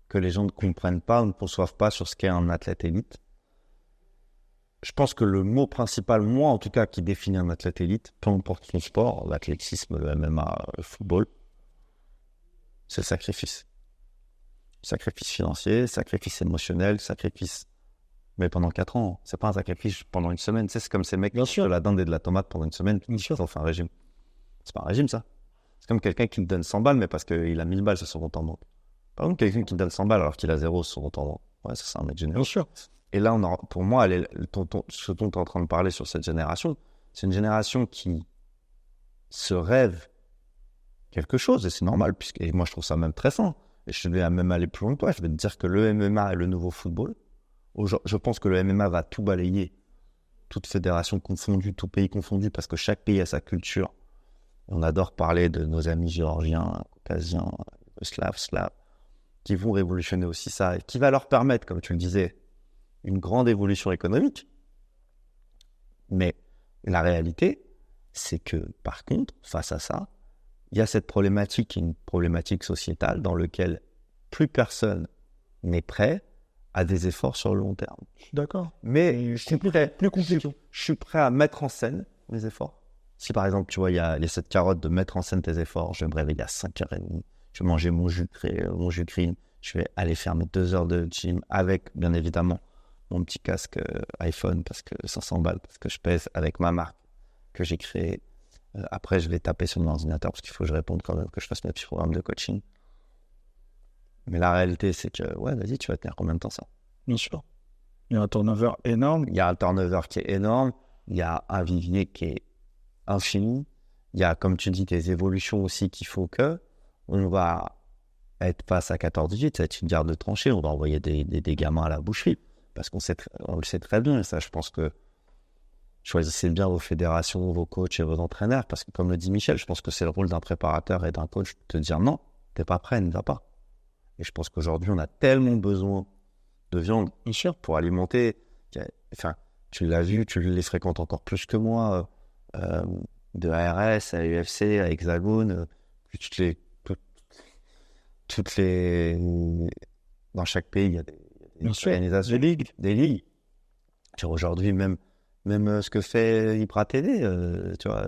B: que les gens ne comprennent pas, ne conçoivent pas sur ce qu'est un athlète élite. Je pense que le mot principal, moi en tout cas, qui définit un athlète élite, peu importe son sport, l'athlétisme, le MMA, le football, c'est le sacrifice. Sacrifice financier, sacrifice émotionnel, sacrifice... Mais pendant 4 ans, c'est pas un sacrifice pendant une semaine. Tu sais, c'est comme ces mecs qui mangent de la dinde et de la tomate pendant une semaine, ils ont fait un régime. C'est pas un régime, ça. C'est comme quelqu'un qui te donne 100 balles, mais parce qu'il a 1000 balles sur son compte en banque. Par exemple, quelqu'un qui te donne 100 balles alors qu'il a 0 sur son compte en banque. Ouais, ça, c'est un mec généreux.
A: Bien sûr.
B: Et là, pour moi, ce dont tu es en train de parler sur cette génération, c'est une génération qui se rêve quelque chose, et c'est normal, et moi je trouve ça même très sain. Et je vais même aller plus loin que toi, je vais te dire que le MMA est le nouveau football. Je pense que le MMA va tout balayer, toute fédération confondue, tout pays confondu, parce que chaque pays a sa culture. On adore parler de nos amis géorgiens, caucasiens, slaves, qui vont révolutionner aussi ça, et qui va leur permettre, comme tu le disais, une grande évolution économique. Mais la réalité, c'est que, par contre, face à ça, il y a cette problématique, qui est une problématique sociétale, dans laquelle plus personne n'est prêt à des efforts sur le long terme.
A: Je suis d'accord.
B: Mais
A: plus compliqué.
B: Je suis prêt à mettre en scène mes efforts. Si par exemple, tu vois, il y a cette carotte de mettre en scène tes efforts, je vais me réveiller à 5h30, je vais manger mon jus de green, je vais aller faire mes 2 heures de gym avec, bien évidemment, mon petit casque iPhone, parce que 500 balles, parce que je pèse avec ma marque que j'ai créée. Après, je vais taper sur mon ordinateur parce qu'il faut que je réponde quand même, que je fasse mes petits programmes de coaching. Mais la réalité, c'est que, ouais, vas-y, tu vas tenir combien de temps ça?
A: Bien sûr. Il y a un turnover énorme.
B: Il y a un turnover qui est énorme. Il y a un vivier qui est infini. Il y a, comme tu dis, des évolutions aussi qu'il faut que on va être face à 14-18, ça va être une guerre de tranchées. On va envoyer des gamins à la boucherie. Parce qu'on le sait très bien. Et ça, je pense que choisissez bien vos fédérations, vos coachs et vos entraîneurs. Parce que, comme le dit Michel, je pense que c'est le rôle d'un préparateur et d'un coach de te dire non, t'es pas prêt, ne va pas. Et je pense qu'aujourd'hui, on a tellement besoin de viande pour alimenter. Enfin, tu l'as vu, tu les fréquentes encore plus que moi, de ARS à UFC, à Hexagone, toutes les... Dans chaque pays, il y a des organisations, des ligues. Aujourd'hui, même ce que fait Ibra TV, tu vois,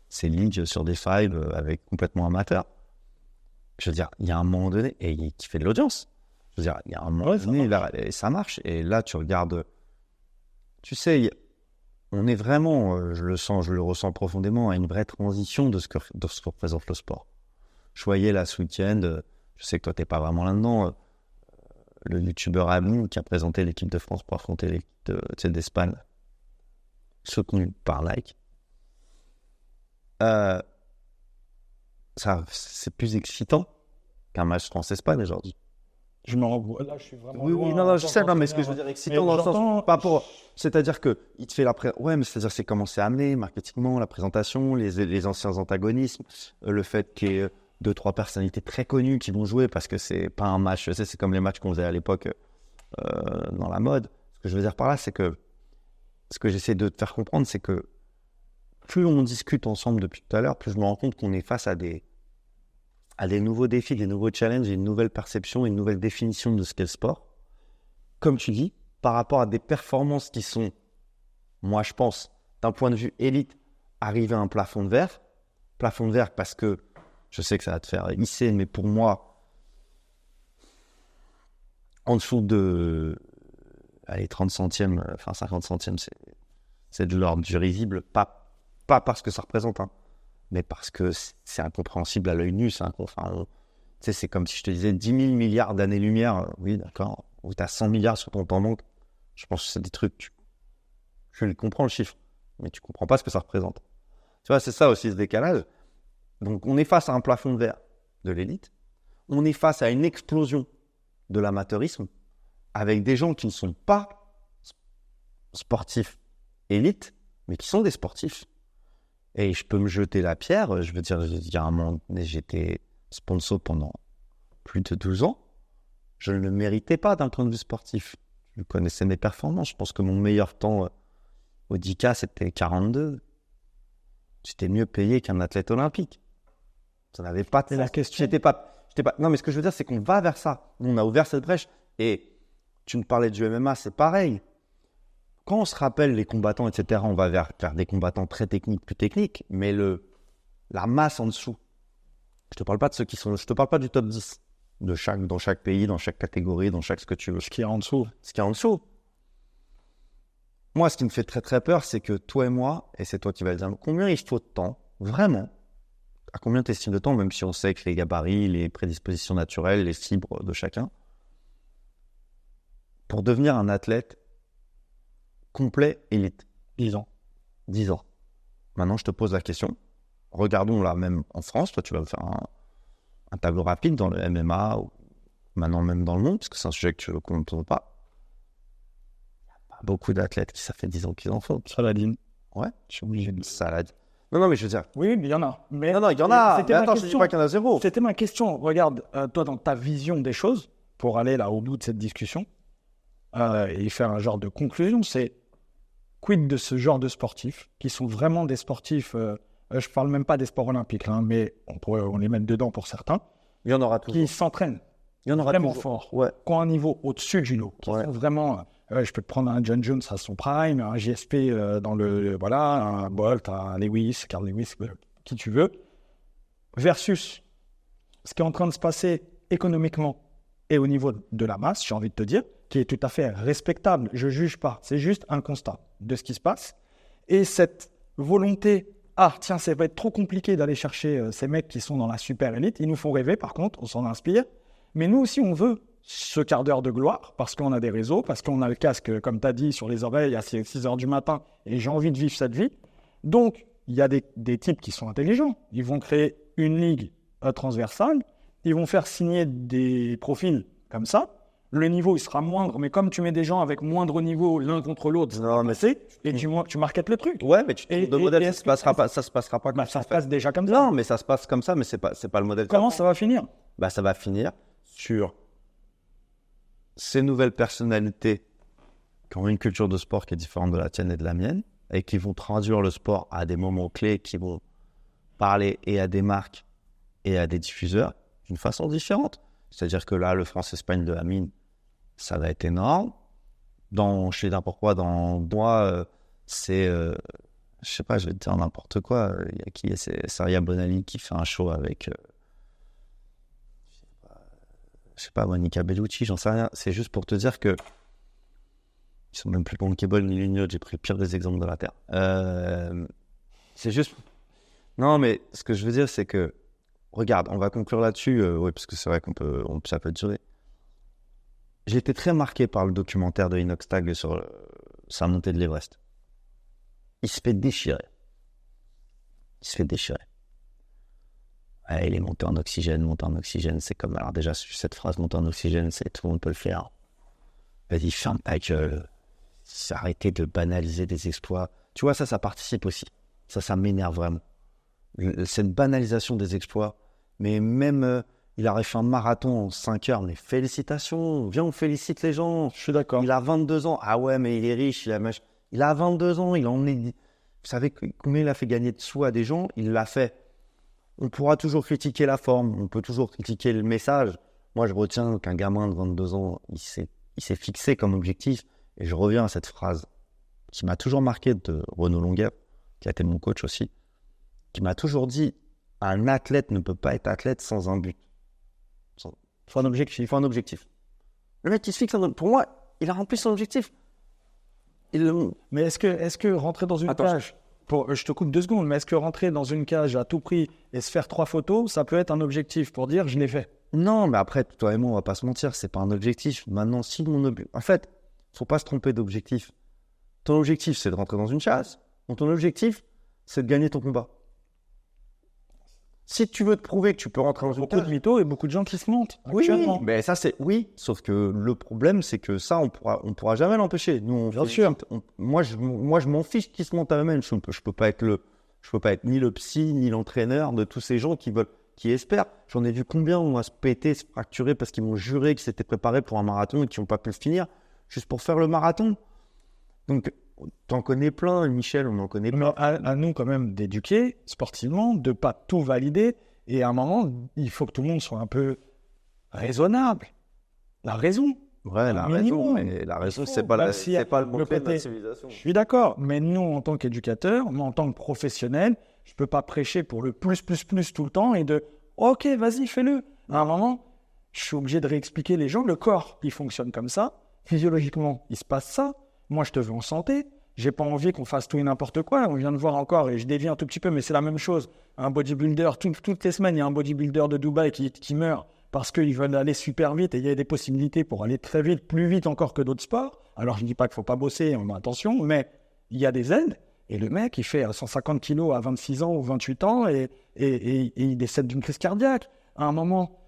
B: c'est ligues sur des fives avec complètement amateurs. Je veux dire, il y a un moment donné, et qui fait de l'audience. Je veux dire, il y a un moment donné, là, et ça marche. Et là, tu regardes, tu sais, on est vraiment, je le ressens profondément, à une vraie transition de ce que représente le sport. Je voyais là ce week-end, je sais que toi, t'es pas vraiment là-dedans, le youtubeur Ami qui a présenté l'équipe de France pour affronter l'équipe d'Espagne, soutenu par Nike. Ça, c'est plus excitant qu'un match France-Espagne aujourd'hui.
A: Je me renvoie. Là, je suis vraiment.
B: Oui, non, je sais, non, mais ce que je veux dire, excitant dans le sens. Pas pour. C'est-à-dire que il te fait ouais, mais c'est-à-dire c'est comment c'est amené, marketingement, la présentation, les anciens antagonismes, le fait qu'il y ait 2-3 personnalités très connues qui vont jouer parce que c'est pas un match. Tu sais, c'est comme les matchs qu'on faisait à l'époque dans la mode. Ce que je veux dire par là, c'est que ce que j'essaie de te faire comprendre, c'est que plus on discute ensemble depuis tout à l'heure, plus je me rends compte qu'on est face à des nouveaux défis, des nouveaux challenges, une nouvelle perception, une nouvelle définition de ce qu'est le sport. Comme tu dis, par rapport à des performances qui sont, moi je pense, d'un point de vue élite, arriver à un plafond de verre. Plafond de verre parce que Je sais que ça va te faire hisser, mais pour moi, en dessous de 30 centièmes, enfin 50 centièmes, c'est de l'ordre du risible. Pas parce que ça représente, hein, mais parce que c'est incompréhensible à l'œil nu. C'est comme si je te disais 10 000 milliards d'années-lumière. Oui, d'accord. Ou tu as 100 milliards sur ton temps banque. Je pense que c'est des trucs, je comprends le chiffre, mais tu comprends pas ce que ça représente. Tu vois, c'est ça aussi ce décalage. Donc, on est face à un plafond de verre de l'élite. On est face à une explosion de l'amateurisme avec des gens qui ne sont pas sportifs élites, mais qui sont des sportifs. Et je peux me jeter la pierre. Je veux dire, il y a un moment donné, j'étais sponsor pendant plus de 12 ans. Je ne le méritais pas d'un point de vue sportif. Je connaissais mes performances. Je pense que mon meilleur temps au 10K, c'était 42. J'étais mieux payé qu'un athlète olympique. Ça n'avait pas de
A: C'est la question.
B: J'étais pas... Non, mais ce que je veux dire, c'est qu'on va vers ça. On a ouvert cette brèche. Et tu me parlais du MMA, c'est pareil. Quand on se rappelle les combattants, etc., on va vers des combattants très techniques, plus techniques, mais la masse en dessous. Je te parle pas de ceux qui sont... Je te parle pas du top 10 dans chaque pays, dans chaque catégorie, dans chaque ce que tu veux.
A: Ce qui est en dessous.
B: Ce qui est en dessous. Moi, ce qui me fait très très peur, c'est que toi et moi, et c'est toi qui vas le dire, combien il faut de temps, vraiment, à combien tu estimes de temps, même si on sait que les gabarits, les prédispositions naturelles, les fibres de chacun, pour devenir un athlète complet élite.
A: 10 ans.
B: 10 ans. Maintenant, je te pose la question. Regardons là, même en France, toi, tu vas me faire un tableau rapide dans le MMA, ou maintenant même dans le monde, parce que c'est un sujet que qu'on ne tourne pas. Beaucoup d'athlètes qui ça fait 10 ans qu'ils en font.
A: Saladin.
B: Ouais.
A: Je suis obligé de...
B: Salade. Non, mais je veux dire.
A: Oui, mais il y en a. Mais
B: Non, il y en a.
A: C'était
B: Mais
A: ma
B: attends, je ne dis
A: question.
B: pas qu'il y en a zéro.
A: C'était ma question. Regarde, toi, dans ta vision des choses, pour aller là au bout de cette discussion et faire un genre de conclusion, c'est quid de ce genre de sportifs qui sont vraiment des sportifs, je parle même pas des sports olympiques, hein, mais on les met dedans pour certains,
B: Il y en aura toujours.
A: qui s'entraînent
B: Il y en aura
A: vraiment
B: toujours.
A: fort,
B: Ouais.
A: qui ont un niveau au-dessus du lot, qui sont vraiment... je peux te prendre un John Jones à son prime, un JSP voilà, un Bolt, un Lewis, Carl Lewis, qui tu veux, versus ce qui est en train de se passer économiquement et au niveau de la masse, j'ai envie de te dire, qui est tout à fait respectable. Je ne juge pas, c'est juste un constat de ce qui se passe. Et cette volonté, tiens, ça va être trop compliqué d'aller chercher ces mecs qui sont dans la super élite, ils nous font rêver par contre, on s'en inspire. Mais nous aussi, on veut ce quart d'heure de gloire parce qu'on a des réseaux, parce qu'on a le casque, comme tu as dit, sur les oreilles à 6 heures du matin et j'ai envie de vivre cette vie. Donc, il y a des types qui sont intelligents. Ils vont créer une ligue transversale, ils vont faire signer des profils comme ça. Le niveau, il sera moindre, mais comme tu mets des gens avec moindre niveau l'un contre l'autre,
B: Non, mais
A: et tu marketes le truc.
B: Ouais, mais tu trouves de modèle, ça se passera pas comme
A: ça se passe déjà comme ça.
B: Non, mais ça se passe comme ça, mais c'est pas le modèle.
A: Comment ça va finir?
B: Ça va finir sur ces nouvelles personnalités qui ont une culture de sport qui est différente de la tienne et de la mienne, et qui vont traduire le sport à des moments clés, qui vont parler et à des marques et à des diffuseurs d'une façon différente. C'est-à-dire que là, le France-Espagne de Amine, ça va être énorme. Je sais pas pourquoi, dans moi, c'est... je sais pas, je vais te dire n'importe quoi. Il y a c'est Saria Bonali qui fait un show avec... je sais pas, Monica Bellucci, j'en sais rien. C'est juste pour te dire que ils sont même plus bankable ni l'une ni l'autre. J'ai pris le pire des exemples de la Terre. C'est juste... Non, mais ce que je veux dire, c'est que... Regarde, on va conclure là-dessus, parce que c'est vrai ça peut durer. J'ai été très marqué par le documentaire de Inox Tag sur sa montée de l'Everest. Il se fait déchirer. Ouais, il est monté en oxygène, c'est comme... Alors déjà, cette phrase, monter en oxygène, c'est tout le monde peut le faire. Vas-y, ferme ta gueule. Arrêtez de banaliser des exploits. Tu vois, ça participe aussi. Ça m'énerve vraiment. Cette banalisation des exploits, mais même... il aurait fait un marathon en 5 heures, mais félicitations, viens, on félicite les gens.
A: Je suis d'accord.
B: Il a 22 ans. Ah ouais, mais il est riche, il a 22 ans, il en est... Vous savez combien il a fait gagner de sous à des gens? Il l'a fait. On pourra toujours critiquer la forme, on peut toujours critiquer le message. Moi, je retiens qu'un gamin de 22 ans, il s'est fixé comme objectif. Et je reviens à cette phrase qui m'a toujours marqué de Renaud Longuet, qui a été mon coach aussi, qui m'a toujours dit, un athlète ne peut pas être athlète sans un but.
A: Il faut un objectif.
B: Il faut un objectif. Le mec qui se fixe pour moi, il a rempli son objectif.
A: Mais est-ce que rentrer dans une cage, je te coupe 2 secondes, mais est-ce que rentrer dans une cage à tout prix et se faire 3 photos, ça peut être un objectif pour dire je l'ai fait?
B: Non, mais après, toi et moi, on va pas se mentir, c'est pas un objectif. Maintenant, si en fait, faut pas se tromper d'objectif. Ton objectif, c'est de rentrer dans une chasse. Donc, ton objectif, c'est de gagner ton combat. Si tu veux te prouver que tu peux rentrer dans une
A: Beaucoup de mythos et beaucoup de gens qui se montent.
B: Oui, mais ça c'est sauf que le problème c'est que ça on pourra jamais l'empêcher. Nous,
A: bien sûr.
B: Moi je m'en fiche qu'ils se montent à eux-mêmes. Je peux pas être ni le psy ni l'entraîneur de tous ces gens qui espèrent. J'en ai vu combien on va se péter, se fracturer parce qu'ils m'ont juré qu'ils s'étaient préparés pour un marathon et qu'ils n'ont pas pu le finir juste pour faire le marathon. Donc t'en connais plein, Michel, on en connaît plein.
A: Mais à nous quand même d'éduquer sportivement, de pas tout valider. Et à un moment, il faut que tout le monde soit un peu raisonnable. La raison.
B: Ouais, la raison, mais la raison, c'est pas le moteur de la civilisation.
A: Je suis d'accord, mais nous, en tant qu'éducateurs, moi, en tant que professionnel, je peux pas prêcher pour le plus tout le temps et ok, vas-y, fais-le. À un moment, je suis obligé de réexpliquer les gens. Le corps, il fonctionne comme ça. Physiologiquement, il se passe ça. Moi, je te veux en santé. J'ai pas envie qu'on fasse tout et n'importe quoi. On vient de voir encore, et je dévie un tout petit peu, mais c'est la même chose. Un bodybuilder, toutes les semaines, il y a un bodybuilder de Dubaï qui meurt parce qu'ils veulent aller super vite et il y a des possibilités pour aller très vite, plus vite encore que d'autres sports. Alors, je ne dis pas qu'il ne faut pas bosser, attention, mais il y a des aides. Et le mec, il fait 150 kilos à 26 ans ou 28 ans et il décède d'une crise cardiaque. À un moment,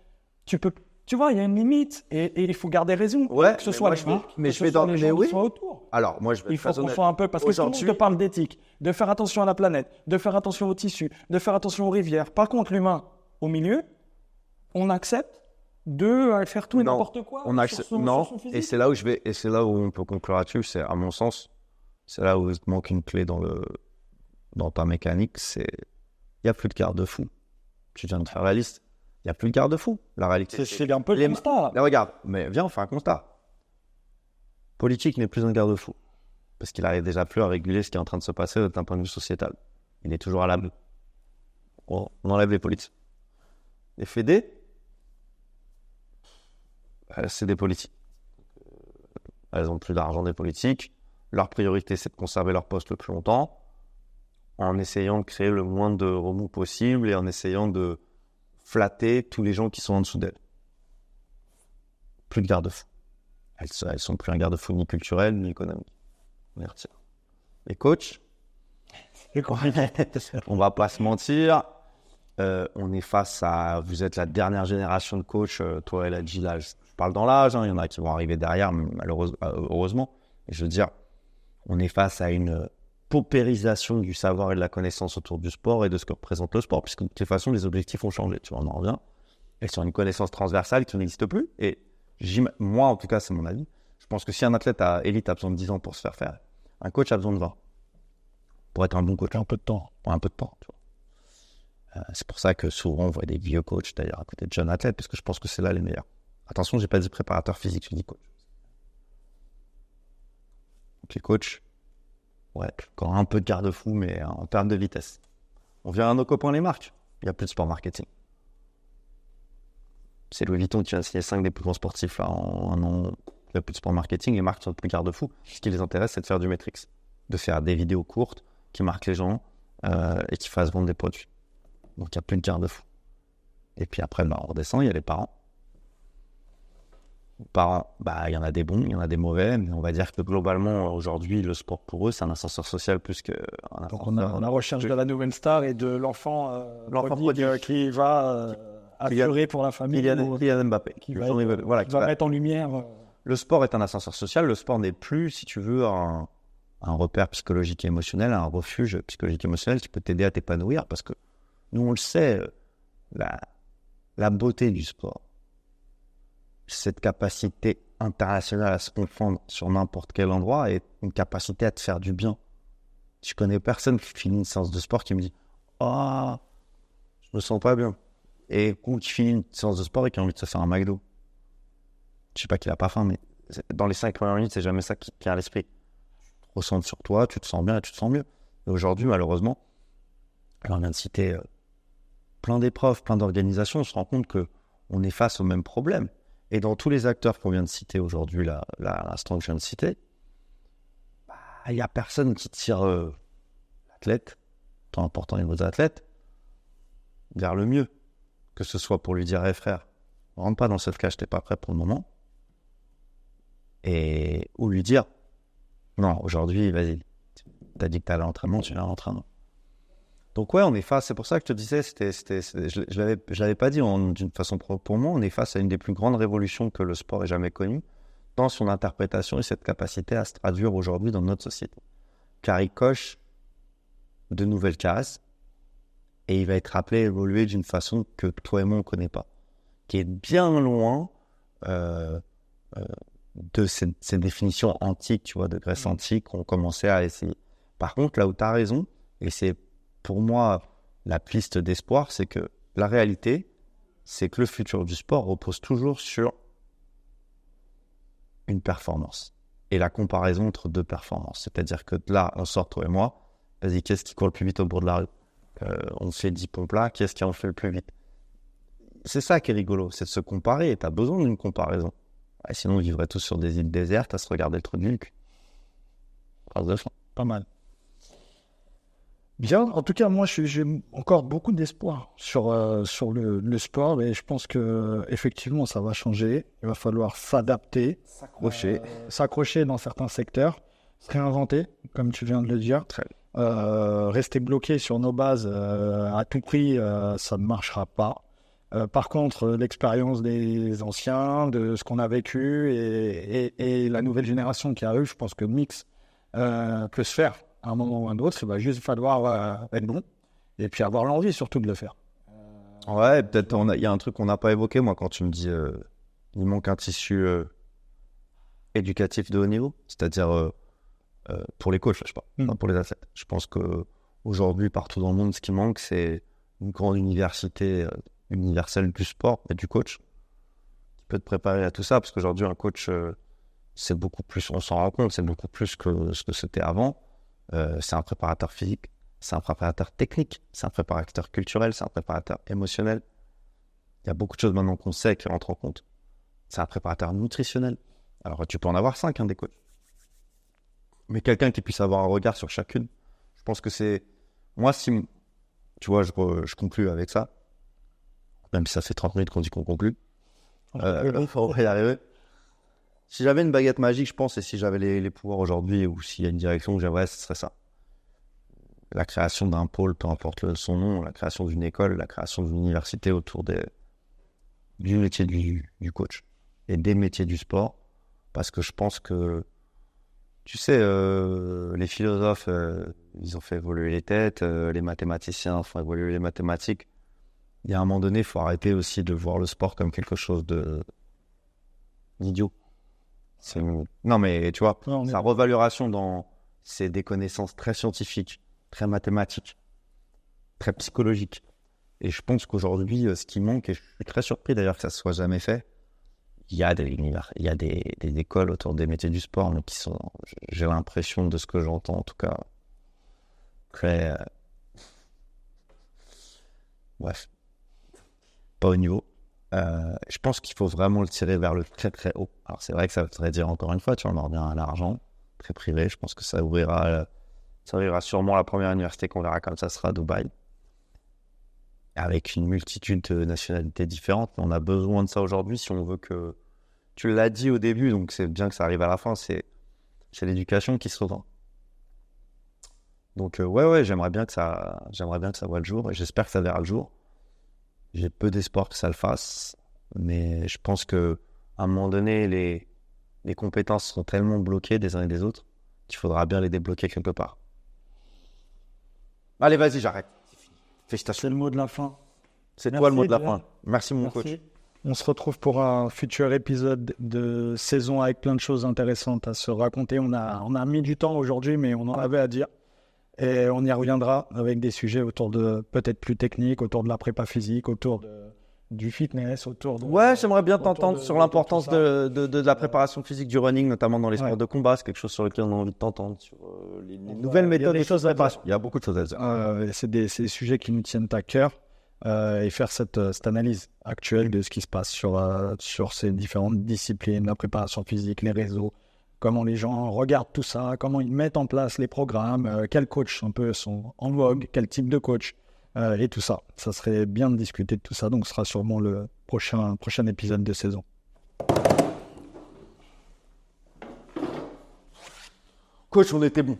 A: tu vois, il y a une limite et il faut garder raison.
B: Ouais,
A: que ce soit les gens,
B: mais je vais dans
A: les gens qui soient autour.
B: Alors, moi, je vais
A: il faut qu'on soit un peu, parce que tout le monde te parle d'éthique, de faire attention à la planète, de faire attention aux tissus, de faire attention aux rivières. Par contre, l'humain, au milieu, on accepte de faire tout et n'importe quoi.
B: On accepte. Non, et c'est là où on peut conclure là-dessus. C'est, à mon sens, c'est là où il te manque une clé dans ta mécanique. C'est, il n'y a plus de garde-fou. Tu viens de faire la liste. Il n'y a plus de garde-fou. La réalité,
A: c'est un peu le constat.
B: Là, regarde, mais viens, on fait un constat. Politique n'est plus un garde-fou. Parce qu'il n'arrive déjà plus à réguler ce qui est en train de se passer d'un point de vue sociétal. Il est toujours à la main. On enlève les politiques. Les fédés, c'est des politiques. Elles n'ont plus d'argent des politiques. Leur priorité, c'est de conserver leur poste le plus longtemps, en essayant de créer le moins de remous possible et en essayant de flatter tous les gens qui sont en dessous d'elles. Plus de garde-fous. Elles sont plus un garde-fou ni culturel ni économique. Merci. Les coachs, on va pas se mentir, on est face à... Vous êtes la dernière génération de coachs, toi et la Gila, je parle dans l'âge, il y en a qui vont arriver derrière, heureusement. Et je veux dire, on est face à une paupérisation du savoir et de la connaissance autour du sport et de ce que représente le sport, puisque de toute façon, les objectifs ont changé, tu vois, on en revient. Et sur une connaissance transversale qui n'existe plus. Et moi, en tout cas, c'est mon avis. Je pense que si un athlète élite a besoin de 10 ans pour se faire faire, un coach a besoin de 20 pour être un bon coach.
A: Un peu de temps.
B: Pour un peu de temps, tu vois. C'est pour ça que souvent, on voit des vieux coachs, d'ailleurs, à côté de jeunes athlètes, parce que je pense que c'est là les meilleurs. Attention, j'ai pas dit préparateur physique, je dis coach. Donc les coachs, ouais, encore un peu de garde-fou, mais en termes de vitesse. On vient à nos copains les marques. Il n'y a plus de sport marketing. C'est Louis Vuitton qui a signé 5 des plus grands sportifs là, en un an. Il n'y a plus de sport marketing. Les marques sont plus garde-fous. Ce qui les intéresse, c'est de faire du metrics. De faire des vidéos courtes qui marquent les gens et qui fassent vendre des produits. Donc, il n'y a plus de garde-fou. Et puis après, on redescend, il y a les parents. Les parents, il y en a des bons, il y en a des mauvais, mais on va dire que globalement, aujourd'hui, le sport pour eux, c'est un ascenseur social plus qu'un ascenseur.
A: Donc, on a recherche de la nouvelle star et de l'enfant
B: prodige
A: qui va assurer pour la famille.
B: Kylian Mbappé.
A: Qui va mettre en lumière.
B: Le sport est un ascenseur social. Le sport n'est plus, si tu veux, un repère psychologique et émotionnel, un refuge psychologique et émotionnel qui peut t'aider à t'épanouir. Parce que nous, on le sait, la beauté du sport, cette capacité internationale à se confondre sur n'importe quel endroit et une capacité à te faire du bien. Je connais personne qui finit une séance de sport qui me dit « Ah, je me sens pas bien ». Et qui finit une séance de sport et qui a envie de se faire un McDo. Je sais pas qu'il a pas faim, mais dans les 5 premières minutes, c'est jamais ça qui vient à l'esprit. Tu te ressens sur toi, tu te sens bien et tu te sens mieux. Et aujourd'hui, malheureusement, on vient de citer plein d'épreuves, plein d'organisations, on se rend compte qu'on est face au même problème. Et dans tous les acteurs qu'on vient de citer aujourd'hui, là, à l'instant que je viens de citer, il n'y a personne qui tire l'athlète, tant important les autres athlètes, vers le mieux. Que ce soit pour lui dire, hey, frère, ne rentre pas dans cette cage, t'es pas prêt pour le moment. Ou lui dire, non, aujourd'hui, vas-y, t'as dit que t'allais à l'entraînement, tu viens à l'entraînement. Donc ouais, on est face, c'est pour ça que je te disais, je l'avais pas dit d'une façon propre pour moi, on est face à une des plus grandes révolutions que le sport ait jamais connue, dans son interprétation et cette capacité à se traduire aujourd'hui dans notre société. Car il coche de nouvelles cases et il va être appelé à évoluer d'une façon que toi et moi on ne connaît pas, qui est bien loin de ces définitions antiques, tu vois, de Grèce antique qu'on commençait à essayer. Par contre, là où tu as raison, et c'est pour moi la piste d'espoir, c'est que la réalité, c'est que le futur du sport repose toujours sur une performance et la comparaison entre deux performances. C'est-à-dire que là, on sort, toi et moi, vas-y, qu'est-ce qui court le plus vite au bord de la rue ? On fait 10 pompes là, qu'est-ce qui en fait le plus vite ? C'est ça qui est rigolo, c'est de se comparer, et tu as besoin d'une comparaison. Ouais, sinon, on vivrait tous sur des îles désertes à se regarder le trou du cul.
A: Pas mal. Bien, en tout cas, moi, j'ai encore beaucoup d'espoir sur le sport, et je pense que effectivement, ça va changer. Il va falloir s'adapter, s'accrocher dans certains secteurs, se réinventer, comme tu viens de le dire. Rester bloqué sur nos bases à tout prix, ça ne marchera pas. Par contre, l'expérience des anciens, de ce qu'on a vécu et la nouvelle génération qui arrive, je pense que le mix peut se faire à un moment ou à un autre. Il va juste falloir être bon et puis avoir l'envie surtout de le faire.
B: Ouais, peut-être il y a un truc qu'on n'a pas évoqué, moi, quand tu me dis il manque un tissu éducatif de haut niveau, c'est-à-dire pour les coachs, je sais pas, pas pour les athlètes. Je pense qu'aujourd'hui, partout dans le monde, ce qui manque, c'est une grande université universelle du sport et du coach qui peut te préparer à tout ça, parce qu'aujourd'hui, un coach, c'est beaucoup plus, on s'en rend compte, c'est beaucoup plus que ce que c'était avant. C'est un préparateur physique, c'est un préparateur technique, c'est un préparateur culturel, c'est un préparateur émotionnel. Il y a beaucoup de choses maintenant qu'on sait qui rentrent en compte. C'est un préparateur nutritionnel. Alors, tu peux en avoir 5, des coachs. Mais quelqu'un qui puisse avoir un regard sur chacune, je pense que c'est... Moi, si... Tu vois, je conclue avec ça. Même si ça fait 30 minutes qu'on dit qu'on conclut. On va y arriver. Si j'avais une baguette magique, je pense, et si j'avais les pouvoirs aujourd'hui, ou s'il y a une direction que j'aimerais, ce serait ça. La création d'un pôle, peu importe son nom, la création d'une école, la création d'une université autour du métier du coach et des métiers du sport. Parce que je pense que, tu sais, les philosophes, ils ont fait évoluer les têtes, les mathématiciens font évoluer les mathématiques. Il y a un moment donné, il faut arrêter aussi de voir le sport comme quelque chose d'idiot. Non, mais tu vois, sa revaluation c'est des connaissances très scientifiques, très mathématiques, très psychologiques. Et je pense qu'aujourd'hui, ce qui manque, et je suis très surpris d'ailleurs que ça ne soit jamais fait, il y a des écoles autour des métiers du sport, mais qui sont, j'ai l'impression de ce que j'entends en tout cas, très... Bref, pas au niveau. Je pense qu'il faut vraiment le tirer vers le très très haut. Alors c'est vrai que ça voudrait dire encore une fois, tu vois, on en revient à l'argent, très privé. Je pense que ça ouvrira sûrement la première université qu'on verra comme ça sera à Dubaï, avec une multitude de nationalités différentes. On a besoin de ça aujourd'hui si on veut que... Tu l'as dit au début, donc c'est bien que ça arrive à la fin, c'est l'éducation qui se revend. Donc ouais, j'aimerais bien que ça voit le jour, et j'espère que ça verra le jour. J'ai peu d'espoir que ça le fasse, mais je pense qu'à un moment donné, les compétences sont tellement bloquées des uns et des autres qu'il faudra bien les débloquer quelque part. Allez, vas-y, j'arrête. Félicitations.
A: C'est le mot de la fin.
B: C'est toi le mot de la fin. Merci, mon coach.
A: On se retrouve pour un futur épisode de saison avec plein de choses intéressantes à se raconter. On a mis du temps aujourd'hui, mais on en avait à dire. Et on y reviendra avec des sujets autour de peut-être plus techniques, autour de la prépa physique, autour du fitness, autour de...
B: Ouais, j'aimerais bien t'entendre sur l'importance de la préparation physique du running, notamment dans les sports de combat. C'est quelque chose sur lequel on a envie de t'entendre, sur les nouvelles méthodes de préparation. Il y a beaucoup de choses à dire.
A: C'est des sujets qui nous tiennent à cœur. et faire cette analyse actuelle de ce qui se passe sur ces différentes disciplines, la préparation physique, les réseaux, comment les gens regardent tout ça, comment ils mettent en place les programmes, quels coachs un peu sont en vogue, quel type de coach, et tout ça. Ça serait bien de discuter de tout ça, donc ce sera sûrement le prochain épisode de saison.
C: Coach, on était bon.